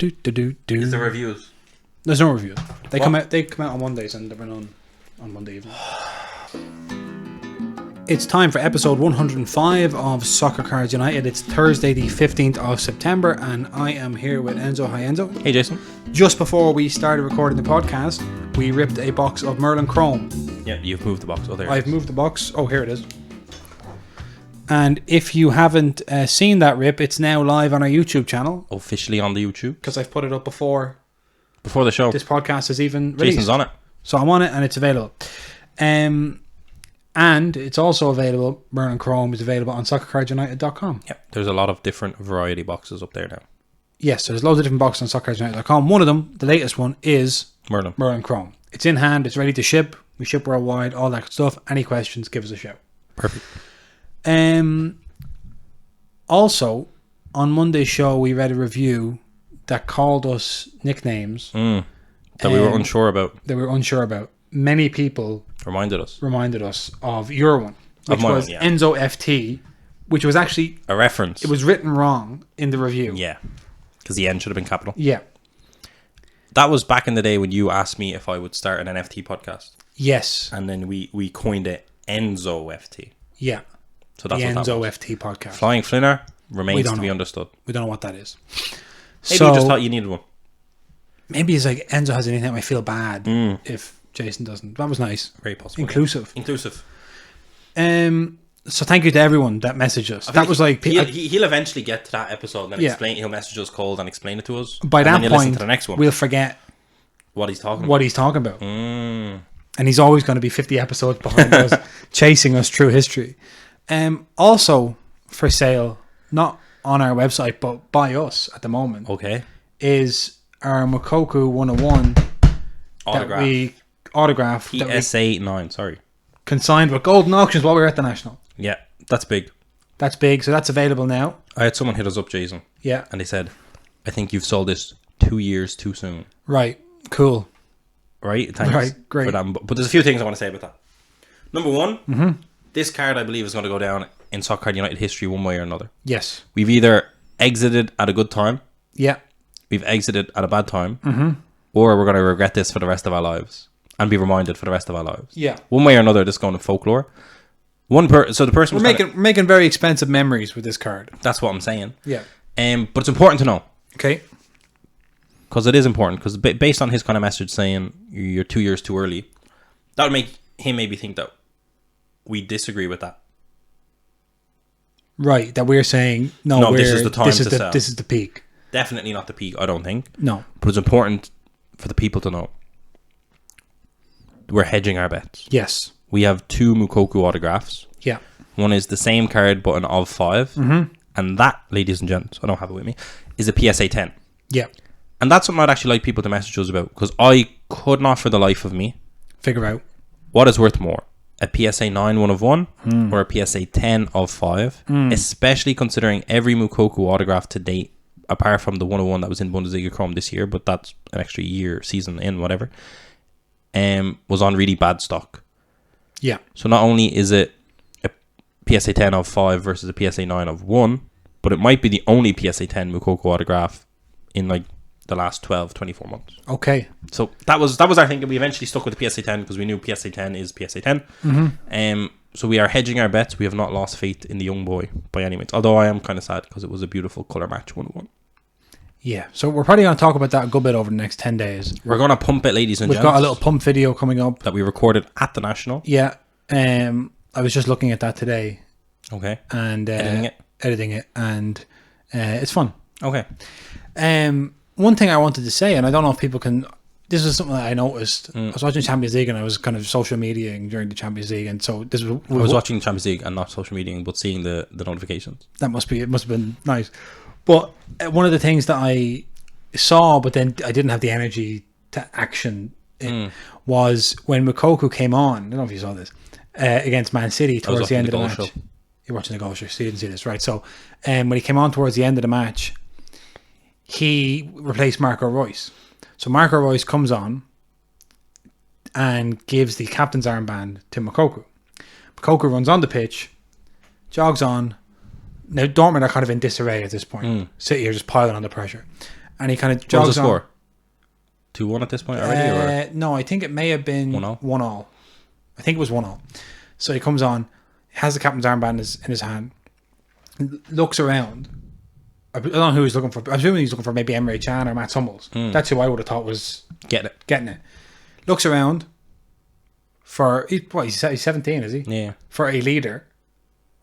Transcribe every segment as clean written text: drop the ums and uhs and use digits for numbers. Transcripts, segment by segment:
Is there reviews? There's no reviews. They come out on Mondays and they're on Monday evening. It's time for episode 105 of Soccer Cards United. It's Thursday the 15th of September and I am here with Enzo. Hi Enzo. Hey Jason. Just before we started recording the podcast, we ripped a box of Merlin Chrome. Yeah, you've moved the box. Oh, there I've moved the box. Oh, here it is. And if you haven't seen that rip, it's now live on our YouTube channel. Officially on the YouTube. Because I've put it up before the show. This podcast is even released. Jason's on it. So I'm on it and it's available. And it's also available, Merlin Chrome is available on soccercardsunited.com. Yeah, there's a lot of different variety boxes up there now. Yes, there's loads of different boxes on soccercardsunited.com. One of them, the latest one, is Merlin Chrome. It's in hand, it's ready to ship. We ship worldwide, all that good stuff. Any questions, give us a shout. Perfect. Also, on Monday's show, we read a review that called us nicknames that we were unsure about. Many people reminded us of your one, which was Enzo FT, which was actually a reference. It was written wrong in the review. Yeah, because the N should have been capital. Yeah. That was back in the day when you asked me if I would start an NFT podcast. Yes. And then we coined it Enzo FT. Yeah. So that's the what Enzo that was. FT podcast. Flying Flinner remains to be understood. We don't know what that is. Maybe you just thought you needed one. Maybe it's like Enzo has anything that might feel bad if Jason doesn't. That was nice. Very possible. Inclusive. Yeah. So thank you to everyone that messaged us. That was like he'll eventually get to that episode and explain. He'll message us cold and explain it to us. By that point, listen to the next one. We'll forget what he's talking about. And he's always going to be 50 episodes behind us, chasing us through history. Also for sale, not on our website, but by us at the moment. Okay. Is our Mokoku 101 that we autographed. PSA 9, sorry. Consigned with Golden Auctions while we were at the National. Yeah, that's big. So that's available now. I had someone hit us up, Jason. Yeah. And they said, I think you've sold this 2 years too soon. Right. Cool. Right? Thanks. Right, great. For that. But there's a few things I want to say about that. Number one, this card I believe is going to go down in Soccer Card United history one way or another. Yes. We've either exited at a good time. Yeah. We've exited at a bad time. Or we're going to regret this for the rest of our lives. And be reminded for the rest of our lives. Yeah. One way or another, this is going to folklore. So the person we're making very expensive memories with this card. That's what I'm saying. Yeah. But it's important to know. Okay. Because it is important. Because based on his kind of message saying you're 2 years too early, that would make him maybe think that we disagree with that. Right. That we're saying no. This is the time to sell. This is the peak. Definitely not the peak. I don't think. No. But it's important for the people to know. We're hedging our bets. Yes. We have 2 Mokoku autographs. Yeah. One is the same card but an of 5. And that, ladies and gents, I don't have it with me, is a PSA 10. Yeah. And that's something I'd actually like people to message us about, because I could not for the life of me figure out what is worth more, a PSA 9 1 of 1 or a PSA 10 of 5, especially considering every Mokoku autograph to date, apart from the 101 that was in Bundesliga Chrome this year, but that's an extra season in, whatever, was on really bad stock. Yeah. So not only is it a PSA 10 of 5 versus a PSA 9 of 1, but it might be the only PSA 10 Mokoku autograph in like the last 12-24 months. Okay. So that was our thinking. We eventually stuck with the PSA 10 because we knew PSA 10 is PSA 10. So we are hedging our bets. We have not lost faith in the young boy by any means, although I am kind of sad because it was a beautiful colour match 1-1. Yeah, so we're probably going to talk about that a good bit over the next 10 days. We're going to pump it, ladies and gents. We've got a little pump video coming up. That we recorded at the National. Yeah, I was just looking at that today. Okay. And editing it, and it's fun. Okay. One thing I wanted to say, and I don't know if people can... This is something that I noticed. I was watching Champions League and I was kind of social mediaing during the Champions League, and so this was... I was watching Champions League and not social mediaing, but seeing the notifications. It must have been nice. But one of the things that I saw, but then I didn't have the energy to action it, was when Mokoku came on. I don't know if you saw this, against Man City towards the end of the match. You're watching the goal show, so you didn't see this, right? So when he came on towards the end of the match, he replaced Marco Reus. So Marco Reus comes on and gives the captain's armband to Mokoku. Mokoku runs on the pitch, jogs on. Now Dortmund are kind of in disarray at this point. City are just piling under pressure. and he kind of What was jogs the on. score? 2-1 at this point already? Or? No, I think it may have been 1-0? 1-1. I think it was 1-0. So he comes on, has the captain's armband in his hand, looks around. I don't know who he's looking for. I'm assuming he's looking for maybe Emre Can or Matt Hummels. That's who I would have thought was getting it. Looks around for he's 17, is he? Yeah. For a leader,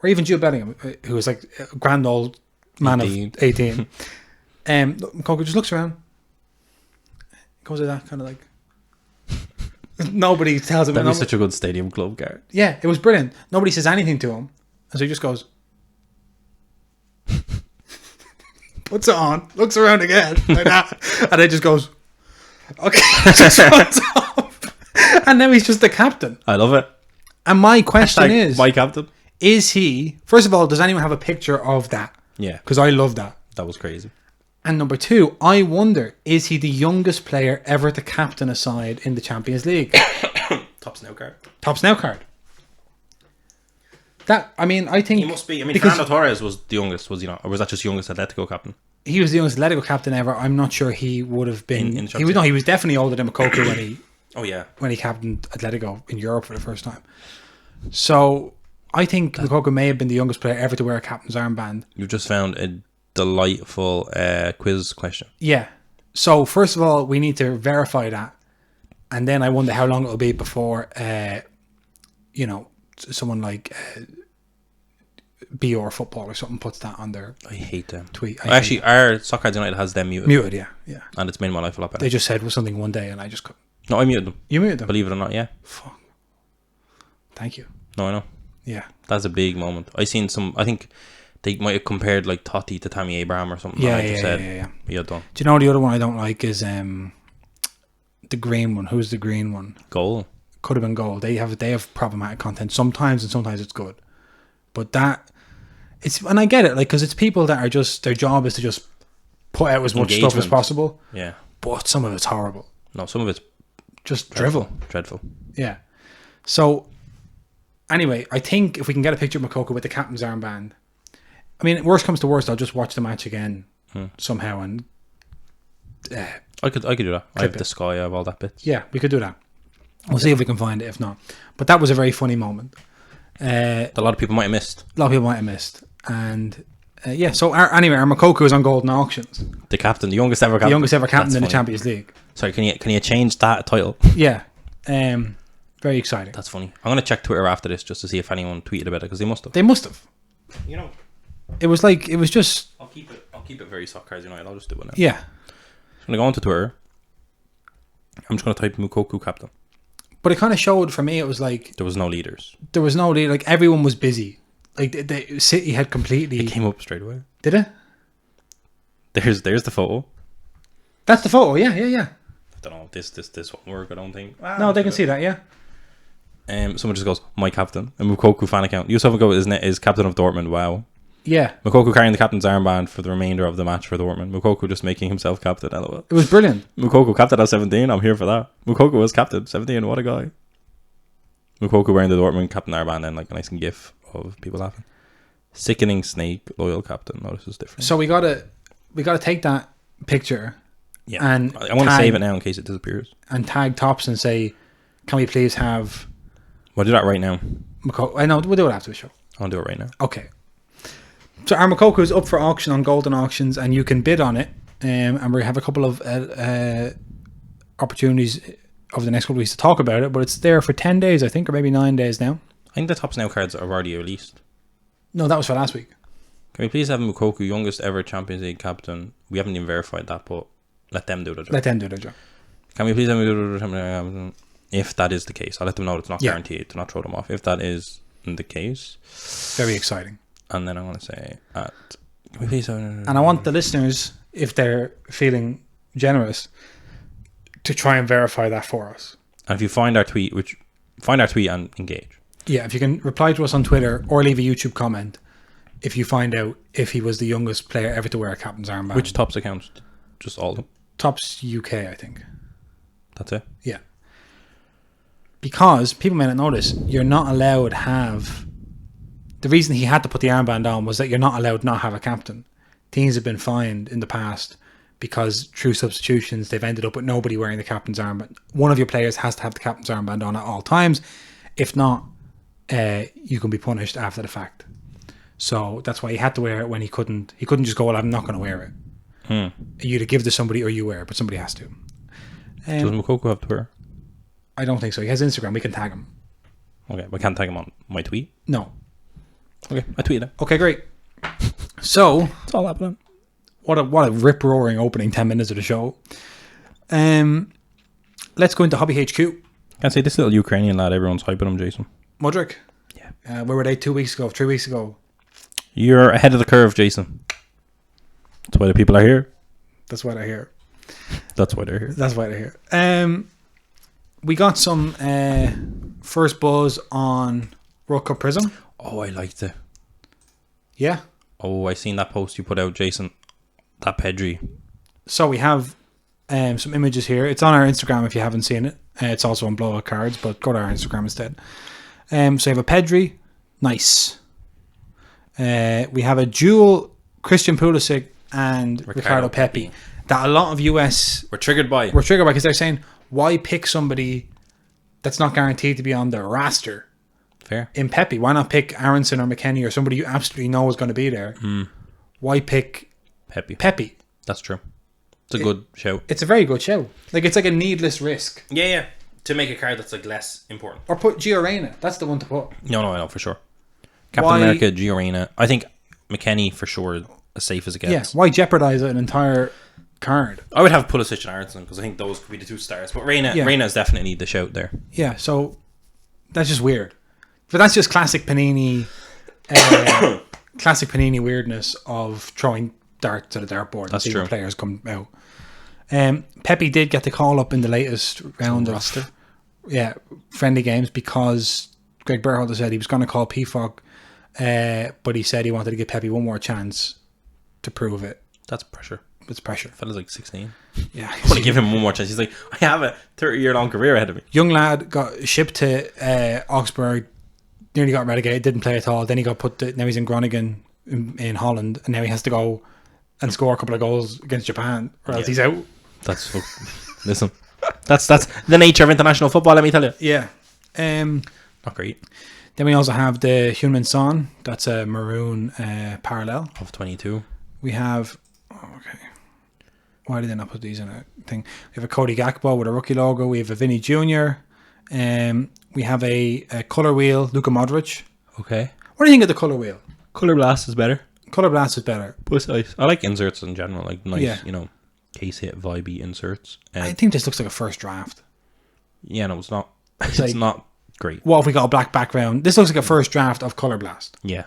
or even Jude Bellingham, who is like a grand old man of 18. Coco just looks around, goes like that, kind of like nobody tells him. That'd be such a good stadium club, Garrett. Yeah, it was brilliant. Nobody says anything to him, and so he just goes. Puts it on, looks around again, like that, and then just goes, okay, just runs off. And now he's just the captain. I love it. And my question is, my captain. Is he, first of all, does anyone have a picture of that? Yeah. Because I love that. That was crazy. And number two, I wonder, is he the youngest player ever to captain a side in the Champions League? Top snow card. Top snow card. That, I mean, I think... He must be. I mean, Fernando Torres was the youngest, was he not? Or was that just youngest Atletico captain? He was the youngest Atletico captain ever. I'm not sure he would have been... In he was definitely older than Moukoko when he... Oh, yeah. When he captained Atletico in Europe for the first time. So, I think Moukoko may have been the youngest player ever to wear a captain's armband. You've just found a delightful quiz question. Yeah. So, first of all, we need to verify that. And then I wonder how long it'll be before, someone like BR Football or something puts that on their I hate them. tweet. Actually, our Soccer United has them muted. Muted, yeah. And it's made my life a lot better. They just said something one day and I just couldn't. No, I muted them. You muted them? Believe it or not, yeah. Fuck. Thank you. No, I know. Yeah. That's a big moment. I think they might have compared like Totti to Tammy Abraham or something. Yeah, Yeah, done. Do you know the other one I don't like is the green one? Who's the green one? Goal. Could have been Goal. They have problematic content sometimes, and sometimes it's good. But and I get it, like, because it's people that are just, their job is to just put out as much stuff as possible. Yeah. But some of it's horrible. No, some of it's just drivel. Dreadful. Yeah. So, anyway, I think if we can get a picture of Moukoko with the captain's armband, I mean, worst comes to worst, I'll just watch the match again somehow and. I could do that. I have the Sky, I have all that bits. Yeah, we could do that. We'll see if we can find it. If not, but that was a very funny moment. A lot of people might have missed. And so our Moukoko is on golden auctions. The captain, the youngest ever captain. The youngest ever captain in the Champions League. Sorry, can you change that title? Yeah, very exciting. That's funny. I'm gonna check Twitter after this just to see if anyone tweeted about it because they must have. They must have. You know, it was just. I'll keep it very Soccer United. I'll just do it now. Yeah. I'm gonna go onto Twitter. I'm just gonna type Moukoko captain. But it kind of showed for me. It was like there was no leaders. Like everyone was busy. Like the City had completely. It came up straight away. Did it? There's the photo. That's the photo. Yeah. I don't know. This won't work. I don't think. No, they can see that. Yeah. Someone just goes, my captain, a Moukoko fan account. Yusuf Go is captain of Dortmund. Wow. Yeah. Moukoko carrying the captain's armband for the remainder of the match for Dortmund. Moukoko just making himself captain. LOL. It was brilliant. Moukoko captain at 17. I'm here for that. Moukoko was captain 17. What a guy. Moukoko wearing the Dortmund captain armband and like a nice gif of people laughing. Sickening snake, loyal captain. No, this is different. So we gotta take that picture. Yeah. And I want to save it now in case it disappears. And tag Tops and say, can we please have... We'll do that right now. Moukoko. I know, we'll do it after the show. I'll do it right now. Okay. So our Moukoko is up for auction on Golden Auctions and you can bid on it. And we have a couple of opportunities over the next couple of weeks to talk about it, but it's there for 10 days, I think, or maybe 9 days now. I think the Top Now cards are already released. No, that was for last week. Can we please have Moukoko, youngest ever Champions League captain? We haven't even verified that, but let them do the job. Can we please have him? If that is the case, I'll let them know it's not guaranteed to not throw them off. If that is the case, very exciting. And then I'm going to say, can we please have... And I want the listeners, if they're feeling generous, to try and verify that for us. And if you find our tweet, and engage. Yeah, if you can reply to us on Twitter or leave a YouTube comment if you find out if he was the youngest player ever to wear a captain's armband. Which Tops accounts? Just all of them? Tops UK, I think. That's it? Yeah. Because, people may not notice, you're not allowed to have... The reason he had to put the armband on was that you're not allowed not have a captain. Teams have been fined in the past because through substitutions they've ended up with nobody wearing the captain's armband. One of your players has to have the captain's armband on at all times. If not, you can be punished after the fact. So that's why he had to wear it when he couldn't just go, well, I'm not going to wear it. You either give to somebody or you wear it, but somebody has to. Does Moukoko have Twitter? I don't think so. He has Instagram. We can tag him. Okay, we can't tag him on my tweet. No. Okay, I tweeted it. Okay, great. So It's all happening. what a rip roaring opening 10 minutes of the show. Let's go into Hobby HQ. Can I say this little Ukrainian lad? Everyone's hyping him, Jason. Mudrick. Yeah. Where were they 2 weeks ago? 3 weeks ago? You're ahead of the curve, Jason. That's why the people are here. That's what I hear. That's why they're here. That's why they're here. We got some first buzz on World Cup Prizm. Oh, I liked it. Yeah. Oh, I seen that post you put out, Jason. That Pedri. So we have some images here. It's on our Instagram if you haven't seen it. It's also on Blowout Cards, but go to our Instagram instead. So you have a Pedri. Nice. We have a dual Christian Pulisic and Ricardo Pepi. That a lot of US We're triggered by. because they're saying, why pick somebody that's not guaranteed to be on the roster Fair. in Pepi? Why not pick Aronson or McKennie or somebody you absolutely know is going to be there? Why pick Pepi? That's true. It's a good show. It's a very good show. Like, it's like a needless risk. Yeah. To make a card that's like less important. Or put Gio Reyna. That's the one to put. No, I know for sure. Captain America, Gio Reyna. I think McKennie for sure as safe as it gets. Yeah. Why jeopardize an entire card? I would have Pulisic and Aronson because I think those could be the two stars. But Reyna is definitely the shout there. Yeah. So that's just weird. But that's just classic Panini. Classic Panini weirdness of throwing darts at a dartboard and seeing players come out. Pepe did get the call up in the latest round of friendly games because Greg Berhalter said he was going to call PFOG, but he said he wanted to give Pepe one more chance to prove it. That's pressure. It's pressure. Fella's like 16. Yeah, I want to give him one more chance. He's like, I have a 30-year-long career ahead of me. Young lad got shipped to Augsburg, nearly got relegated, didn't play at all. Then he got now he's in Groningen in Holland, and now he has to go and score a couple of goals against Japan, or else he's out. That's listen. That's the nature of international football. Let me tell you. Yeah. Not great. Then we also have the Heung-min Son. That's a maroon parallel of 22. We have. Okay. Why did they not put these in a thing? We have a Cody Gakpo with a rookie logo. We have a Vinny Jr. We have a color wheel, Luka Modric. Okay. What do you think of the color wheel? Color Blast is better. Color Blast is better. But I like inserts in general, like nice, case hit vibey inserts. I think this looks like a first draft. Yeah, no, it's not. It's not great. What if we got a black background? This looks like a first draft of Color Blast. Yeah.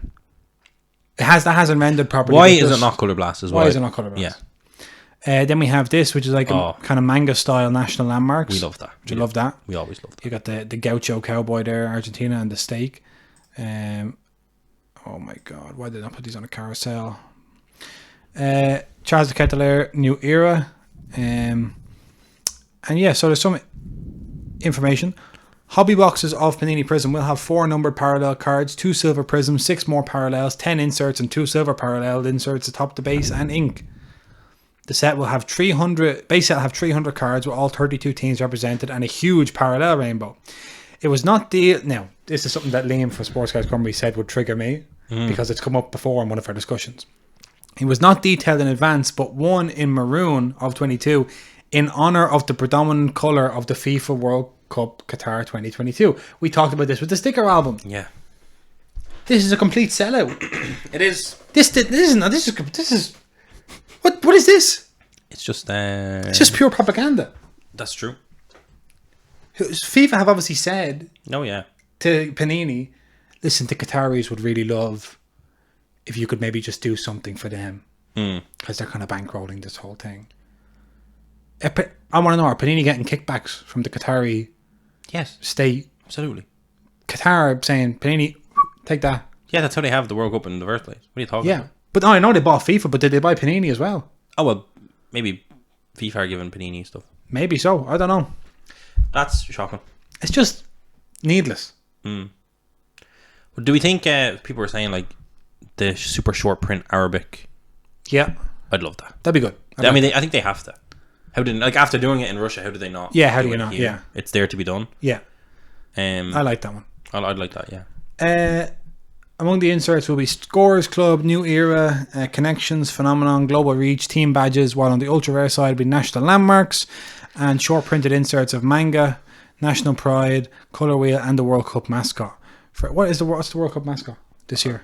That hasn't rendered properly. Why is it not Color Blast as well? Why is it not Color Blast? Yeah. Then we have this, which is like a kind of manga style national landmarks. We love that. We love that. We always love that. You got the Gaucho cowboy there, Argentina, and the steak. Oh my God! Why did I not put these on a carousel? Charles de Ketelaere, New Era, and yeah. So there's some information. Hobby boxes of Panini Prizm will have 4 numbered parallel cards, 2 silver prisms, 6 more parallels, 10 inserts, and 2 silver parallel inserts atop the base and ink. The set will have 300. Base set will have 300 cards with all 32 teams represented and a huge parallel rainbow. It was not now. This is something that Liam from Sports Guys Crumbly said would trigger me because it's come up before in one of our discussions. It was not detailed in advance, but one in maroon of 22 in honor of the predominant color of the FIFA World Cup Qatar 2022. We talked about this with the sticker album. Yeah. This is a complete sellout. It is. This is what is this? It's just it's just pure propaganda. That's true. FIFA have obviously said to Panini, listen, the Qataris would really love if you could maybe just do something for them because they're kind of bankrolling this whole thing. I want to know, are Panini getting kickbacks from the Qatari state? Absolutely. Qatar saying, Panini, take that. Yeah, that's how they have the World Cup in the first place. What are you talking about? But I know they bought FIFA, but did they buy Panini as well? Oh, well, maybe FIFA are giving Panini stuff. Maybe so. I don't know. That's shocking. It's just needless. Well, do we think people were saying like the super short print Arabic? Yeah. I'd love that. That'd be good. I mean, I think they have to. How did after doing it in Russia? How did they not? Yeah, how do you not? Here? Yeah, it's there to be done. Yeah, I like that one. I'd like that. Yeah. Among the inserts will be Scores Club, New Era, Connections, Phenomenon, Global Reach, Team Badges, while on the ultra rare side will be National Landmarks and short printed inserts of Manga, National Pride, Color Wheel, and the World Cup mascot. What's the World Cup mascot this year?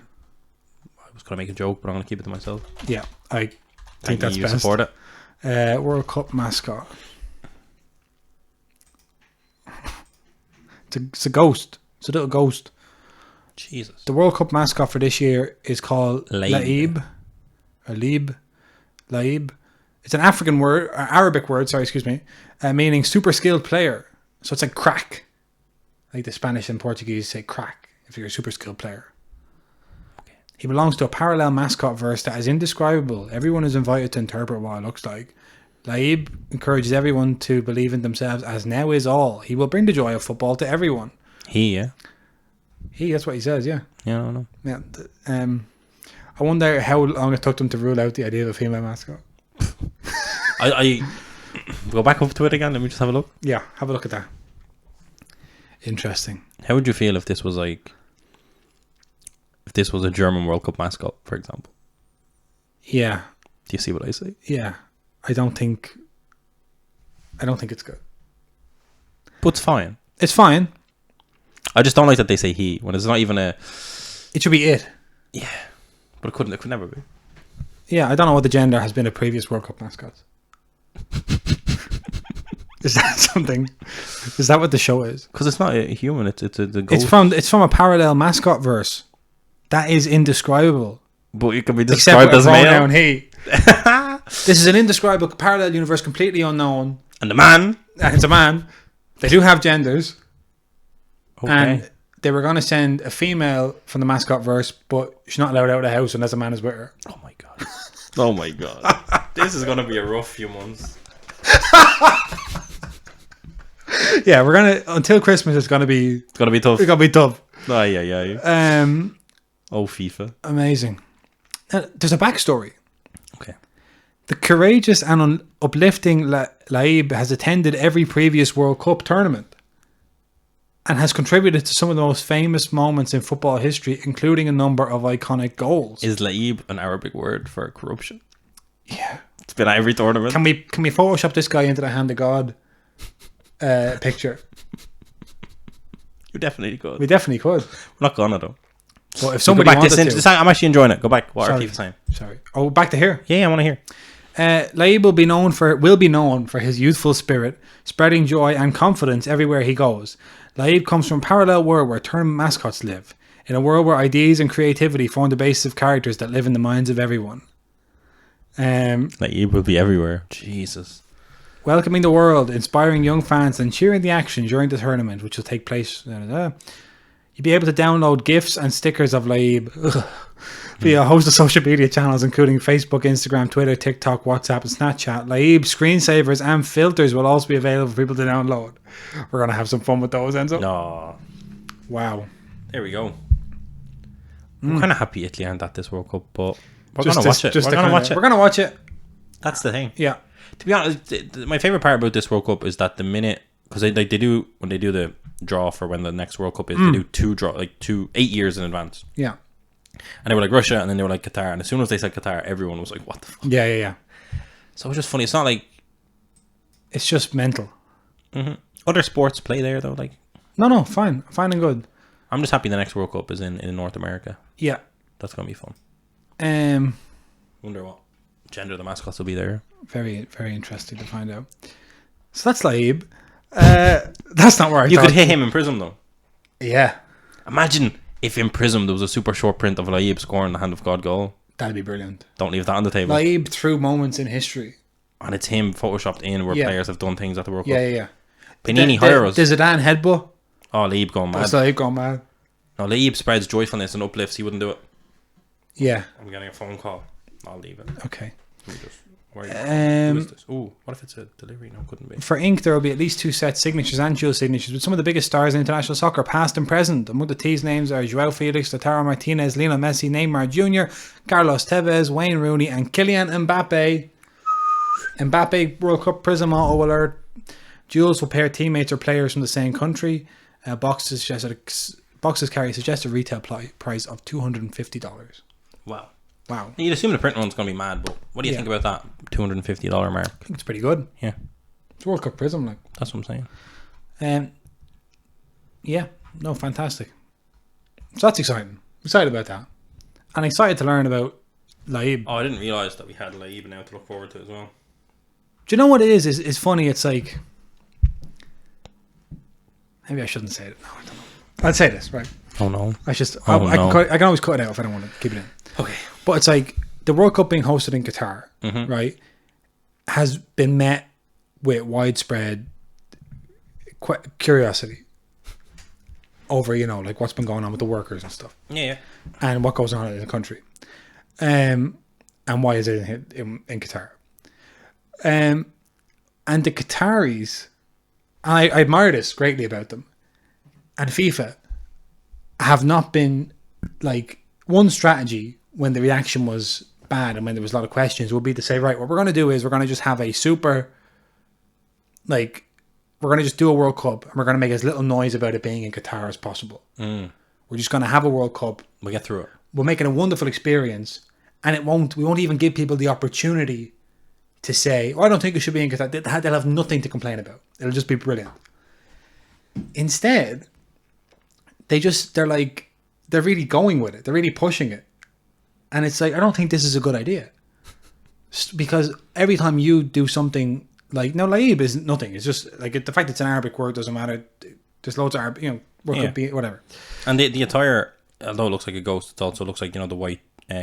I was going to make a joke, but I'm going to keep it to myself. Yeah, I think that's you best. Support it. World Cup mascot. It's a ghost. It's a little ghost. Jesus. The World Cup mascot for this year is called Laib. Laib. It's an African word, Arabic word, meaning super skilled player. So it's like crack. Like the Spanish and Portuguese say crack if you're a super skilled player. Okay. He belongs to a parallel mascot verse that is indescribable. Everyone is invited to interpret what it looks like. Laib encourages everyone to believe in themselves, as now is all. He will bring the joy of football to everyone. That's what he says, yeah. Yeah, I don't know. Yeah. I wonder how long it took them to rule out the idea of a female mascot. I go back up to it again. Let me just have a look. Yeah, have a look at that. Interesting. How would you feel if this was a German World Cup mascot, for example? Yeah. Do you see what I say? Yeah. I don't think it's good. But it's fine. It's fine. I just don't like that they say he when it's not even a. It should be it. Yeah, but it could never be. Yeah, I don't know what the gender has been of previous World Cup mascots. Is that something? Is that what the show is? Because it's not a human. It's a ghost. It's from a parallel mascot verse. That is indescribable. But it can be described as male. He. This is an indescribable parallel universe, completely unknown. And the man. It's a man. They do have genders. Okay. And they were going to send a female from the mascot verse, but she's not allowed out of the house unless a man is with her. Oh my god. Oh my god. This is going to be a rough few months. Yeah, we're going to, until Christmas, it's going to be tough. It's going to be tough. Oh, yeah. FIFA. Amazing. There's a backstory. Okay. The courageous and uplifting Laib has attended every previous World Cup tournament and has contributed to some of the most famous moments in football history, including a number of iconic goals. Is Laib an Arabic word for corruption? Yeah. It's been at every tournament. Can we Photoshop this guy into the hand of God picture? You definitely could. We definitely could. We're not gonna though. But if somebody wanted to... I'm actually enjoying it. Go back. What are people saying? Sorry. Oh, back to here. Yeah, I want to hear. Laib will be known for his youthful spirit, spreading joy and confidence everywhere he goes. Laib comes from a parallel world where tournament mascots live, in a world where ideas and creativity form the basis of characters that live in the minds of everyone. Laib will be everywhere. Jesus. Welcoming the world, inspiring young fans, and cheering the action during the tournament, which will take place. You'll be able to download GIFs and stickers of Laib via a host of social media channels, including Facebook, Instagram, Twitter, TikTok, WhatsApp, and Snapchat. Laib screensavers and filters will also be available for people to download. We're going to have some fun with those, Enzo. No. Wow. There we go. I'm kind of happy Italy aren't at this World Cup, but we're going to watch it. We're going to watch it. That's the thing. Yeah. To be honest, my favorite part about this World Cup is that the minute, because they do, when they do the draw for when the next World Cup is, they do 8 years in advance. Yeah. And they were like Russia, and then they were like Qatar, and as soon as they said Qatar, everyone was like, what the fuck? Yeah. So it was just funny. It's not like... It's just mental. Mm-hmm. Other sports play there, though. Like, No, fine and good. I'm just happy the next World Cup is in North America. Yeah. That's going to be fun. Wonder what gender the mascots will be there. Very, very interesting to find out. So that's Laib. That's not where I You could hit him in Prizm, though. Yeah. Imagine if in Prizm there was a super short print of Laib scoring the Hand of God goal. That'd be brilliant. Don't leave that on the table. Laib through moments in history. And it's him photoshopped in where players have done things at the World Cup. Yeah. Panini hire us. There's a Dan headbutt. Oh, Laib going mad. That's Laib going mad. No, Laib spreads joyfulness and uplifts. He wouldn't do it. Yeah. I'm getting a phone call. I'll leave it. Okay. Who is this? Oh, what if it's a delivery? No, couldn't be. For ink, there will be at least 2 set signatures and dual signatures with some of the biggest stars in international soccer, past and present. Among the teas names are Joao Felix, Lautaro Martinez, Lionel Messi, Neymar Jr., Carlos Tevez, Wayne Rooney, and Kylian Mbappe. Mbappe World Cup Prizm auto alert. Jewels will pair teammates or players from the same country. Boxes carry a suggested retail price of $250. Wow. You'd assume the print one's going to be mad, but what do you think about that $250 mark? I think it's pretty good. Yeah. It's World Cup Prizm, like. That's what I'm saying. Yeah. No, fantastic. So that's exciting. I'm excited about that. And excited to learn about Laib. Oh, I didn't realise that we had Laib now to look forward to as well. Do you know what it is? It's funny. It's like... Maybe I shouldn't say it. No, I don't know. I'd say this, right? Oh, no. I can always cut it out if I don't want to keep it in. Okay. But it's like the World Cup being hosted in Qatar, right, has been met with widespread curiosity over, like what's been going on with the workers and stuff. Yeah. And what goes on in the country. And why is it in Qatar? And the Qataris, I admire this greatly about them, and FIFA have not been like one strategy when the reaction was bad and when there was a lot of questions would be to say, right, what we're going to do is we're going to just have a super, like, we're going to just do a World Cup and we're going to make as little noise about it being in Qatar as possible. We're just going to have a World Cup. We'll get through it. We'll make it a wonderful experience, and we won't even give people the opportunity to say, I don't think it should be in Qatar. They'll have nothing to complain about. It'll just be brilliant. Instead, they're really going with it. They're really pushing it. And it's like, I don't think this is a good idea. Because every time you do something like, no, Laib is nothing. It's just like the fact it's an Arabic word doesn't matter. There's loads of Arabic, whatever. And the attire, although it looks like a ghost, it also looks like, the white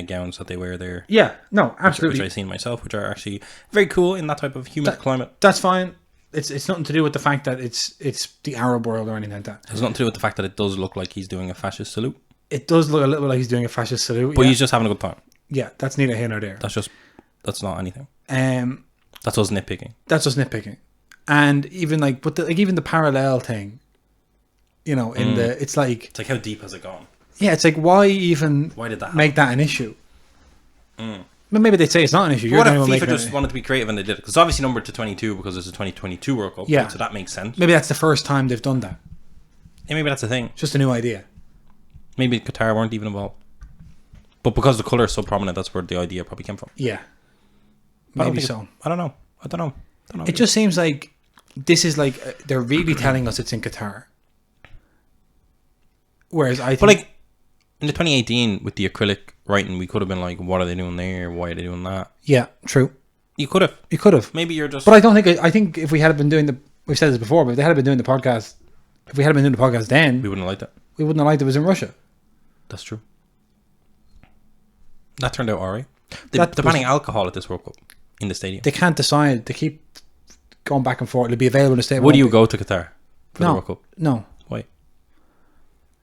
gowns that they wear there. Yeah, no, absolutely. Which I've seen myself, which are actually very cool in that type of humid climate. That's fine. It's nothing to do with the fact that it's the Arab world or anything like that. It's nothing to do with the fact that it does look like he's doing a fascist salute. It does look a little bit like he's doing a fascist salute. But he's just having a good time. Yeah, that's neither here nor there. That's not anything. That's us nitpicking. And even even the parallel thing, it's like how deep has it gone? Yeah, it's like why did that make that an issue? Maybe they'd say it's not an issue. What if FIFA just wanted to be creative and they did it? Because it's obviously numbered to 22 because it's a 2022 World Cup. Yeah. So that makes sense. Maybe that's the first time they've done that. Yeah, maybe that's the thing. Just a new idea. Maybe Qatar weren't even involved. But because the colour is so prominent, that's where the idea probably came from. Yeah. Maybe so. I don't know. It just seems like this is like they're really telling us it's in Qatar. Whereas I think... But like in the 2018 with the acrylic writing, we could have been like, what are they doing there? Why are they doing that? Yeah, true. You could have. Maybe you're just... But I think if we had been doing we've said this before, but if they had been doing the podcast, if we had been doing the podcast then... We wouldn't have liked it. We wouldn't have liked it was in Russia. That's true. That turned out alright. They're banning alcohol at this World Cup in the stadium. They can't decide. They keep going back and forth. It'll be available in the stadium. Would you go to Qatar for the World Cup? No. Why?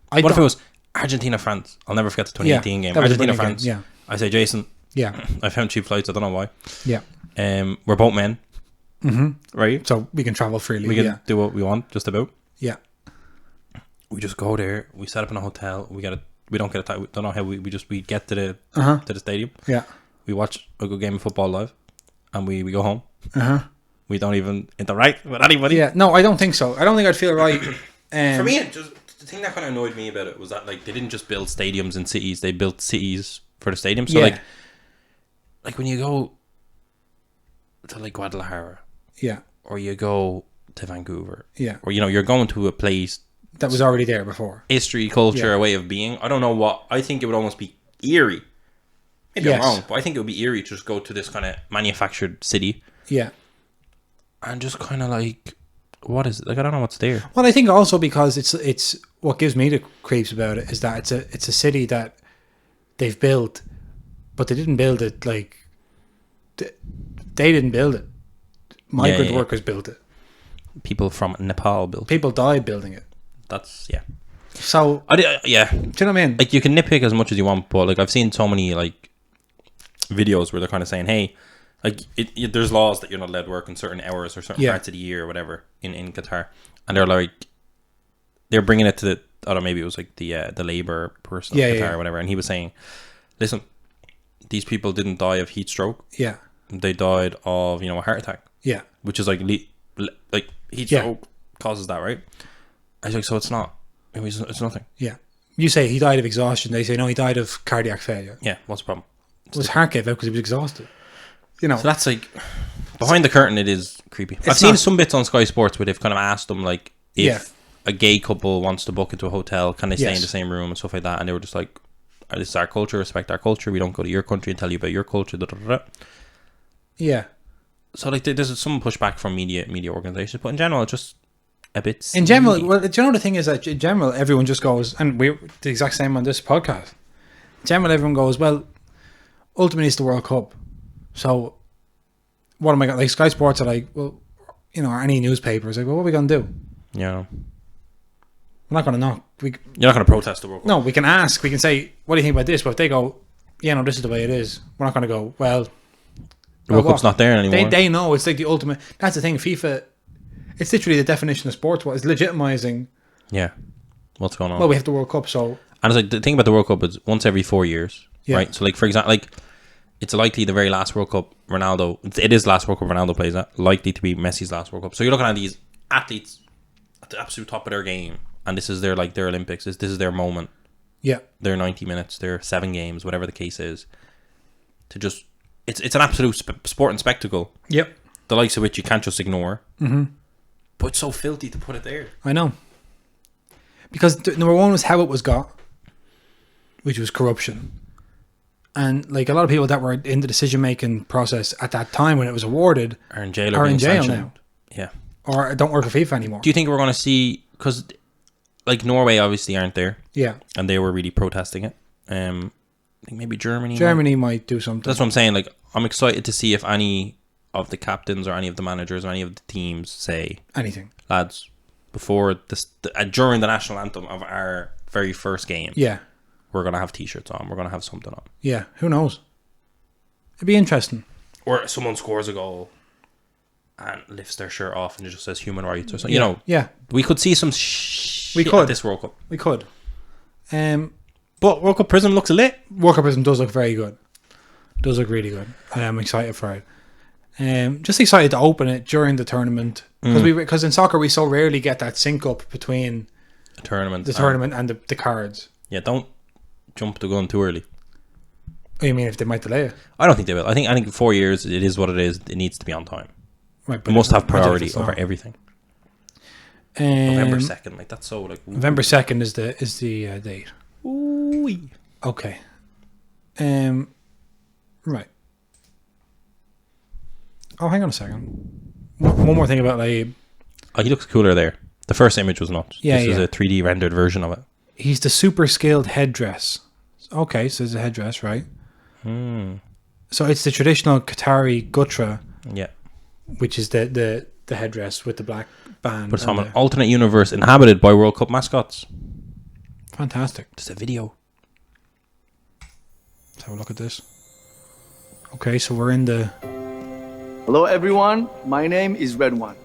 What if it was Argentina, France? I'll never forget the 2018 game. Argentina, France. Yeah. I say, Jason. Yeah. I found cheap flights. I don't know why. Yeah. We're both men. Mm-hmm. Right? So we can travel freely. We can do what we want, just about. Yeah. We just go there. We set up in a hotel. We don't get a... We don't know how we get to the to the stadium. Yeah. We watch a good game of football live, and we go home. We don't even interact with anybody. Yeah. No, I don't think so. I don't think I'd feel right. For me, the thing that kind of annoyed me about it was that like they didn't just build stadiums in cities; they built cities for the stadium. So like when you go to like Guadalajara, or you go to Vancouver, or you're going to a place that was already there before. History, culture, a way of being. I don't know what. I think it would almost be eerie. Maybe I'm wrong, but I think it would be eerie to just go to this kind of manufactured city. Yeah. And just kind of like, what is it? Like, I don't know what's there. Well, I think also because it's what gives me the creeps about it is that it's a city that they've built, but they didn't build it like they didn't build it. Migrant workers built it. People from Nepal built it. People died building it. That's So do you know what I mean? Like, you can nitpick as much as you want, but like I've seen so many like videos where they're kind of saying, hey, like there's laws that you're not allowed to work in certain hours or certain parts of the year or whatever in Qatar, and they're bringing it to the, I don't know, maybe it was like the labor person of Qatar or whatever, and he was saying, listen, these people didn't die of heat stroke. Yeah. They died of, a heart attack. Yeah. Which is like heat stroke causes that, right? I was like, so it's not. It's nothing. Yeah. You say he died of exhaustion. They say, no, he died of cardiac failure. Yeah, what's the problem? His heart gave out because he was exhausted. So that's like, behind the curtain, it is creepy. I've seen some bits on Sky Sports where they've kind of asked them, like, if a gay couple wants to book into a hotel, can they stay in the same room and stuff like that? And they were just like, this is our culture, respect our culture. We don't go to your country and tell you about your culture. Da, da, da, da. Yeah. So like there's some pushback from media organizations, but in general, it's just a bit. In general, well, the thing is that in general, everyone just goes, and we're the exact same on this podcast. In general, everyone goes, well, ultimately it's the World Cup. So what am I going to, like Sky Sports are like, well, or any newspapers, like, well, what are we going to do? Yeah. We're not going to knock. You're not going to protest the World Cup. No, we can ask. We can say, what do you think about this? But if they go, this is the way it is, we're not going to go, well, the World Cup's not there anymore. They know it's like the ultimate. That's the thing. FIFA, it's literally the definition of sports. What is legitimizing? Yeah, what's going on? Well, we have the World Cup, so and it's like the thing about the World Cup is once every 4 years, right? So, like for example, like it's likely the very last World Cup Ronaldo. It is the last World Cup Ronaldo plays at. Likely to be Messi's last World Cup. So you're looking at these athletes at the absolute top of their game, and this is their their Olympics. This is their moment. Yeah, their 90 minutes, their 7 games, whatever the case is, to just. It's an absolute sport and spectacle. Yep. The likes of which you can't just ignore. Mm-hmm. But it's so filthy to put it there. I know. Because number one was how it was got, which was corruption. And like a lot of people that were in the decision-making process at that time when it was awarded are in jail now. Yeah. Or don't work for FIFA anymore. Do you think we're going to see... Because like Norway obviously aren't there. Yeah. And they were really protesting it. I think maybe Germany might do something. That's what I'm saying. Like, I'm excited to see if any of the captains or any of the managers or any of the teams say anything, lads, before during the national anthem of our very first game. Yeah, we're gonna have t-shirts on. We're gonna have something on. Yeah, who knows? It'd be interesting. Or someone scores a goal and lifts their shirt off and it just says human rights or something. Yeah, we could see some. We could at this World Cup. We could. But World Cup Prizm looks lit. World Cup Prizm does look very good. Does look really good. I'm excited for it. Just excited to open it during the tournament because in soccer we so rarely get that sync up between the tournament and the cards. Yeah, don't jump the gun too early. Oh, you mean if they might delay it? I don't think they will. I think 4 years. It is what it is. It needs to be on time. Right, but it must have priority over everything. November 2nd, like that's so like. Ooh. November 2nd is the date. Ooh. Okay. Right. Oh, hang on a second. One more thing about like. Oh, he looks cooler there. The first image was not. Yeah, this is a 3D rendered version of it. He's the super scaled headdress. Okay, so it's a headdress, right? So it's the traditional Qatari gutra. Yeah. Which is the headdress with the black band. But it's from an alternate universe inhabited by World Cup mascots. Fantastic. Just a video. Let's have a look at this. Okay, so we're in the... Hello everyone, my name is Red One.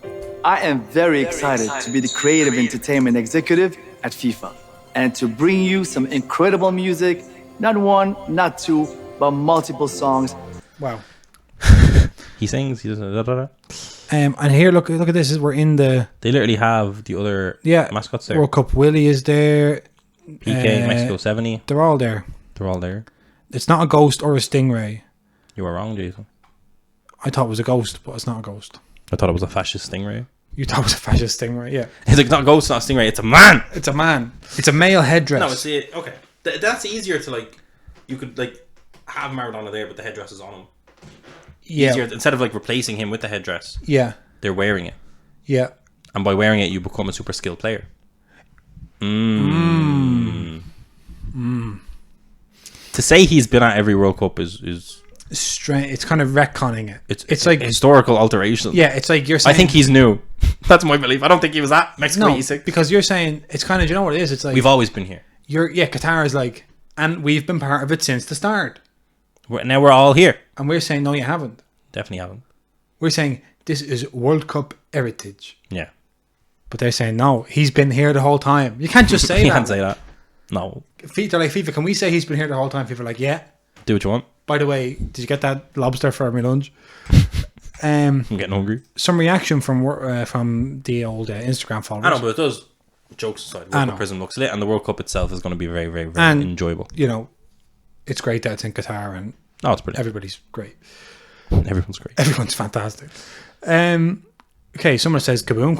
I am very excited to be the creative entertainment executive at FIFA and to bring you some incredible music, not one, not two, but multiple songs. Wow. He sings, he doesn't... Da, da, da. And here, look at this. We're in the... They literally have the other mascots there. World Cup Willie is there. PK, Mexico 70. They're all there. They're all there. It's not a ghost or a stingray. You were wrong, Jason. I thought it was a ghost, but it's not a ghost. I thought it was a fascist stingray. You thought it was a fascist stingray, yeah. It's like, not a ghost, not a stingray, it's a man! It's a man. It's a male headdress. No, it's okay. That's easier to, like, you could, like, have Maradona there, but the headdress is on him. Yeah. Easier, instead of, like, replacing him with the headdress. Yeah. They're wearing it. Yeah. And by wearing it, you become a super skilled player. To say he's been at every World Cup is strange. It's kind of retconning it. It's like historical alteration. Yeah, it's like you're saying. I think he's new. That's my belief. I don't think he was at Mexico 86. Because you're saying it's kind of, you know what it is? It's like we've always been here. Qatar is like, and we've been part of it since the start. Now we're all here. And we're saying no, you haven't. Definitely haven't. We're saying this is World Cup heritage. Yeah. But they're saying, no, he's been here the whole time. You can't just say You that. can't say that. No. They're like, FIFA, can we say he's been here the whole time? FIFA are like, yeah. Do what you want. By the way, did you get that lobster for my lunch? I'm getting hungry. Some reaction from the old Instagram followers. I know, but it does. Jokes aside, World Cup Prizm looks lit, and the World Cup itself is going to be very, very, very enjoyable. You know, it's great that it's in Qatar, and it's brilliant. everybody's great. Everyone's great. Everyone's fantastic. Okay, someone says Kaboom ?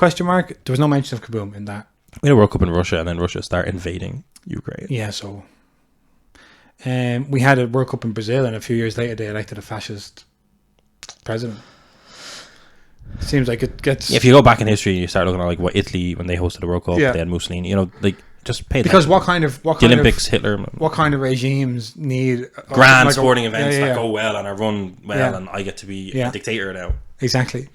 There was no mention of Kaboom in that. We had a World Cup in Russia, and then Russia start invading Ukraine. Yeah, so we had a World Cup in Brazil, and a few years later they elected a fascist president. Seems like it gets... Yeah, if you go back in history, you start looking at like what Italy, when they hosted the World Cup, they had Mussolini. You know, like, just pay attention. Because what kind of the Olympics, Hitler. What kind of regimes need grand like sporting events that go well and are run well, and I get to be a dictator now. Exactly.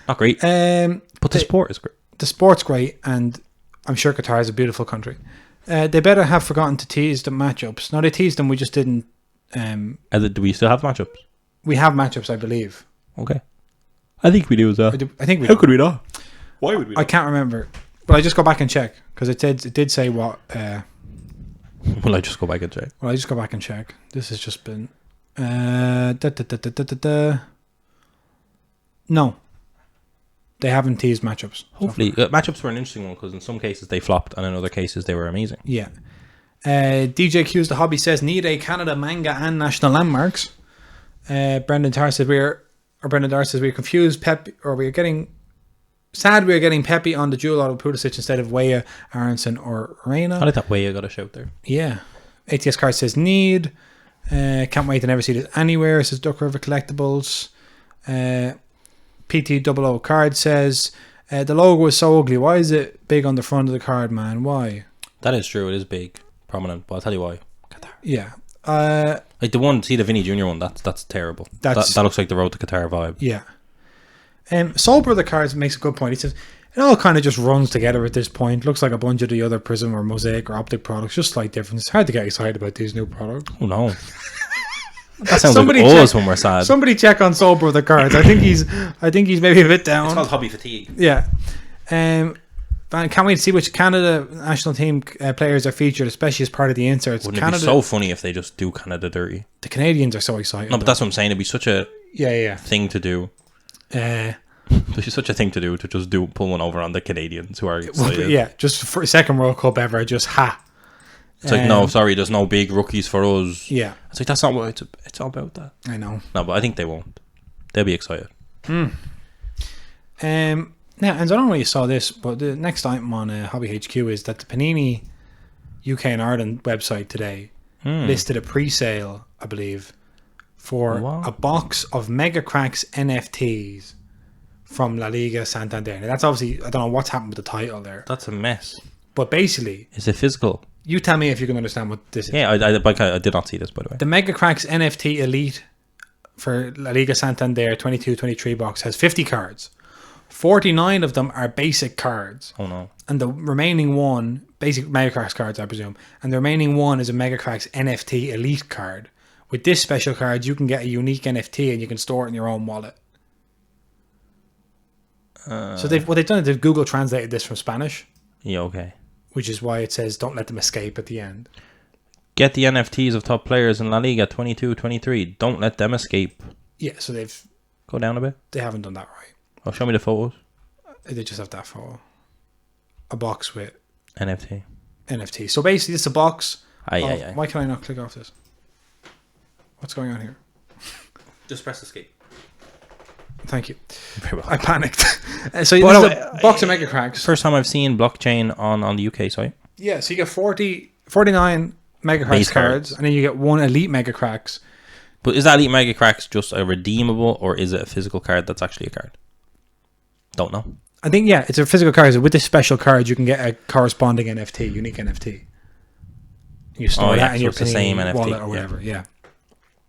Not great. But the sport is great. The sport's great, and I'm sure Qatar is a beautiful country. They better have forgotten to tease the matchups. No, they teased them. We just didn't. Do we still have matchups? We have matchups, I believe. Okay. I think we do as well. I think we How could we not? Why would we not? I can't remember. But I just go back and check, because it did say what... Will I just go back and check? Well, I just go back and check. This has just been... No. They haven't teased matchups. Hopefully. Matchups were an interesting one, because in some cases they flopped, and in other cases they were amazing. Yeah. DJ Q's The Hobby says, need a Canada manga and national landmarks. Brendan Tarr says, we're confused, we're getting Pepe on the dual auto Pulisic instead of Weah, Aronson or Reina. I like that Weah got a shout there. Yeah. ATS Card says need. Can't wait to never see this anywhere, says Duck River Collectibles. PT00 Card says the logo is so ugly. Why is it big on the front of the card, man? Why? That is true. It is big, prominent. But I'll tell you why. Qatar. Yeah. Like the one, see the Vinny Jr. one. That's terrible. That looks like the Road to Qatar vibe. Yeah. Soul Brother Cards makes a good point. He says it all kind of just runs together at this point. Looks like a bunch of the other Prizm or Mosaic or Optic products. Just slight difference. It's hard to get excited about these new products. Oh no. That sounds like us when we're sad. Somebody check on Soul Brother Cards. I think he's maybe a bit down. It's called hobby fatigue. Yeah. Can't wait to see which Canada national team players are featured, especially as part of the inserts. Wouldn't it be so funny if they just do Canada dirty? The Canadians are so excited. No, but that's what I'm saying. It'd be such a thing to do. It's such a thing to do to just pull one over on the Canadians who are excited. Just for a second World Cup ever, just It's like, no, sorry, there's no big rookies for us. Yeah. It's like, that's not what it's all about that. I know. No, but I think they won't. They'll be excited. Now, and I don't know if you saw this, but the next item on Hobby HQ is that the Panini UK and Ireland website today listed a pre-sale, I believe, for a box of Mega Cracks NFTs from La Liga Santander. Now, that's obviously, I don't know what's happened with the title there. That's a mess. But basically... Is it physical? You tell me if you can understand what this is. Yeah, I did not see this, by the way. The Mega Cracks NFT Elite for La Liga Santander 22-23 box has 50 cards. 49 of them are basic cards. Oh no. And the remaining one, basic Mega Cracks cards, I presume. And the remaining one is a Mega Cracks NFT Elite card. With this special card, you can get a unique NFT and you can store it in your own wallet. So what they've done is they've Google translated this from Spanish. Yeah, okay. Which is why it says don't let them escape at the end. Get the NFTs of top players in La Liga 22-23. Don't let them escape. Yeah, so they've... Go down a bit. They haven't done that right. Oh, show me the photos. They just have that photo. A box with... NFT. So basically, it's a box. Aye. Why can I not click off this? What's going on here? Just press escape. Thank you. Very well. I panicked. So this is a box of Mega Cracks. First time I've seen blockchain on the UK site. Yeah, so you get 49 Mega Cracks cards, and then you get one Elite Mega Cracks. But is that Elite Mega Cracks just a redeemable, or is it a physical card that's actually a card? Don't know. I think, yeah, it's a physical card. So with this special card, you can get a corresponding NFT, unique NFT. You store that in your Panini wallet or whatever, yeah.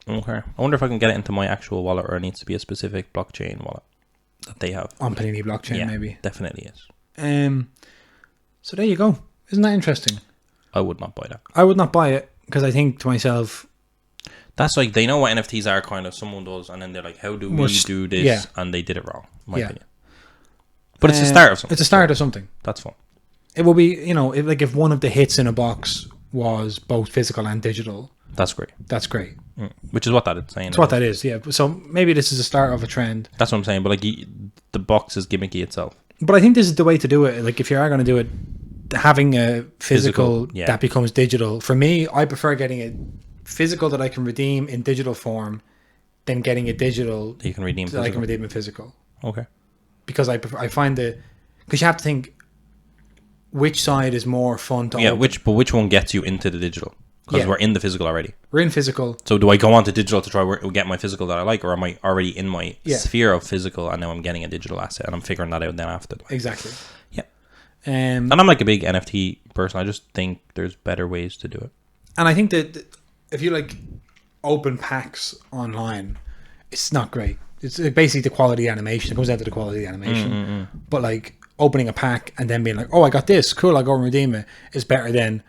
Okay. I wonder if I can get it into my actual wallet, or it needs to be a specific blockchain wallet that they have. On Panini blockchain, maybe. Definitely is. So there you go. Isn't that interesting? I would not buy that. I would not buy it because I think to myself... That's like, they know what NFTs are, kind of. Someone does, and then they're like, how do we do this? Yeah. And they did it wrong, in my opinion. But it's a start of something. It's a start of something. That's fun. It will be, you know, if one of the hits in a box was both physical and digital, That's great. that's great. Which is what that is saying. That's what that is, yeah. So maybe this is the start of a trend. That's what I'm saying. But like, the box is gimmicky itself. But I think this is the way to do it. Like, if you are going to do it, having a physical yeah. that becomes digital. For me, I prefer getting a physical that I can redeem in digital form than getting a digital You can redeem that I can physical. redeem in physical. Okay. Because I find because you have to think which side is more fun to Yeah, open. which one gets you into the digital? Because Yeah. we're in the physical already. We're in physical. So do I go on to digital to try to get my physical that I like, or am I already in my Yeah. sphere of physical and now I'm getting a digital asset and I'm figuring that out then after? Exactly. Yeah. And And I'm like a big NFT person. I just think there's better ways to do it. I think that if you like open packs online, it's not great. It's basically the quality animation. It comes down to the quality animation. But like opening a pack and then being like, oh, I got this. Cool, I'll go and redeem it. Is better than,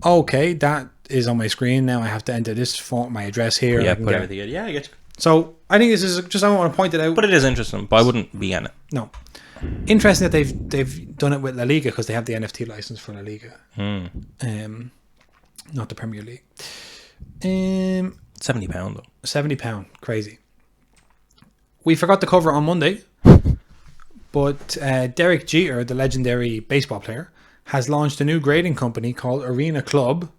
okay, that is on my screen. Now I have to enter this font, my address here. Yeah, I can put get everything in. Yeah, I get you. So I think this is just, I want to point it out. But it is interesting, but I wouldn't be in it. No. Interesting that they've done it with La Liga because they have the NFT license for La Liga. Not the Premier League. £70 though. £70. Crazy. We forgot to cover on Monday, but Derek Jeter, the legendary baseball player, has launched a new grading company called Arena Club.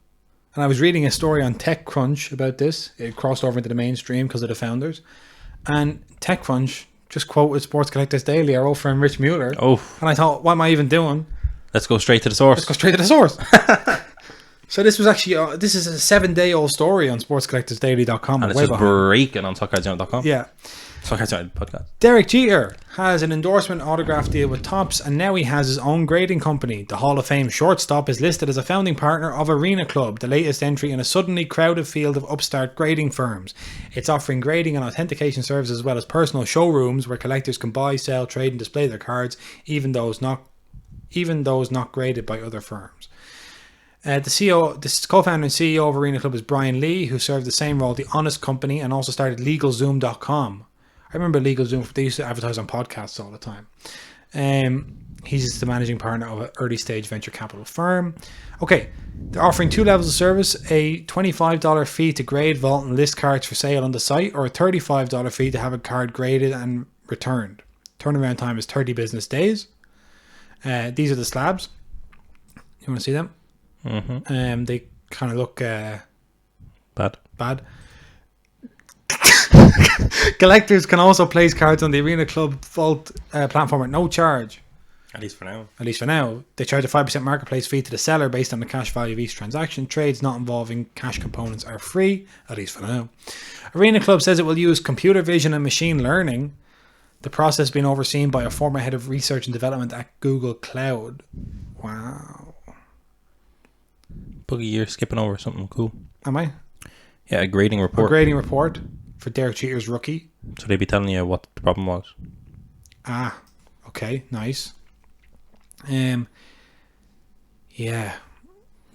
And I was reading a story on TechCrunch about this. It crossed over into the mainstream because of the founders. And TechCrunch just quoted Sports Collectors Daily, our old friend Rich Mueller. Oh. And I thought, what am I even doing? Let's go straight to the source. Let's go straight to the source. So this was actually, this is a 7-day-old story on sportscollectorsdaily.com. And it's just breaking on soccerjournal.com. Yeah. Soccerjournal podcast. Derek Jeter has an endorsement autograph deal with Topps, and now he has his own grading company. The Hall of Fame shortstop is listed as a founding partner of Arena Club, the latest entry in a suddenly crowded field of upstart grading firms. It's offering grading and authentication services as well as personal showrooms where collectors can buy, sell, trade, and display their cards, even those not graded by other firms. The co-founder and CEO of Arena Club is Brian Lee, who served the same role at The Honest Company and also started LegalZoom.com. I remember LegalZoom, they used to advertise on podcasts all the time. He's the managing partner of an early stage venture capital firm. Okay, they're offering 2 levels of service, a $25 fee to grade, vault, and list cards for sale on the site, or a $35 fee to have a card graded and returned. Turnaround time is 30 business days. These are the slabs. You want to see them? Mm-hmm. They kind of look bad. Collectors can also place cards on the Arena Club Vault platform at no charge. At least for now. They charge a 5% marketplace fee to the seller based on the cash value of each transaction. Trades not involving cash components are free, at least for now. Arena Club says it will use computer vision and machine learning. The process being overseen by a former head of research and development at Google Cloud. Wow. Boogie, you're skipping over something cool. Am I? Yeah, a grading report. A grading report for Derek Jeter's rookie. So they'd be telling you what the problem was. Ah, okay, nice. Yeah.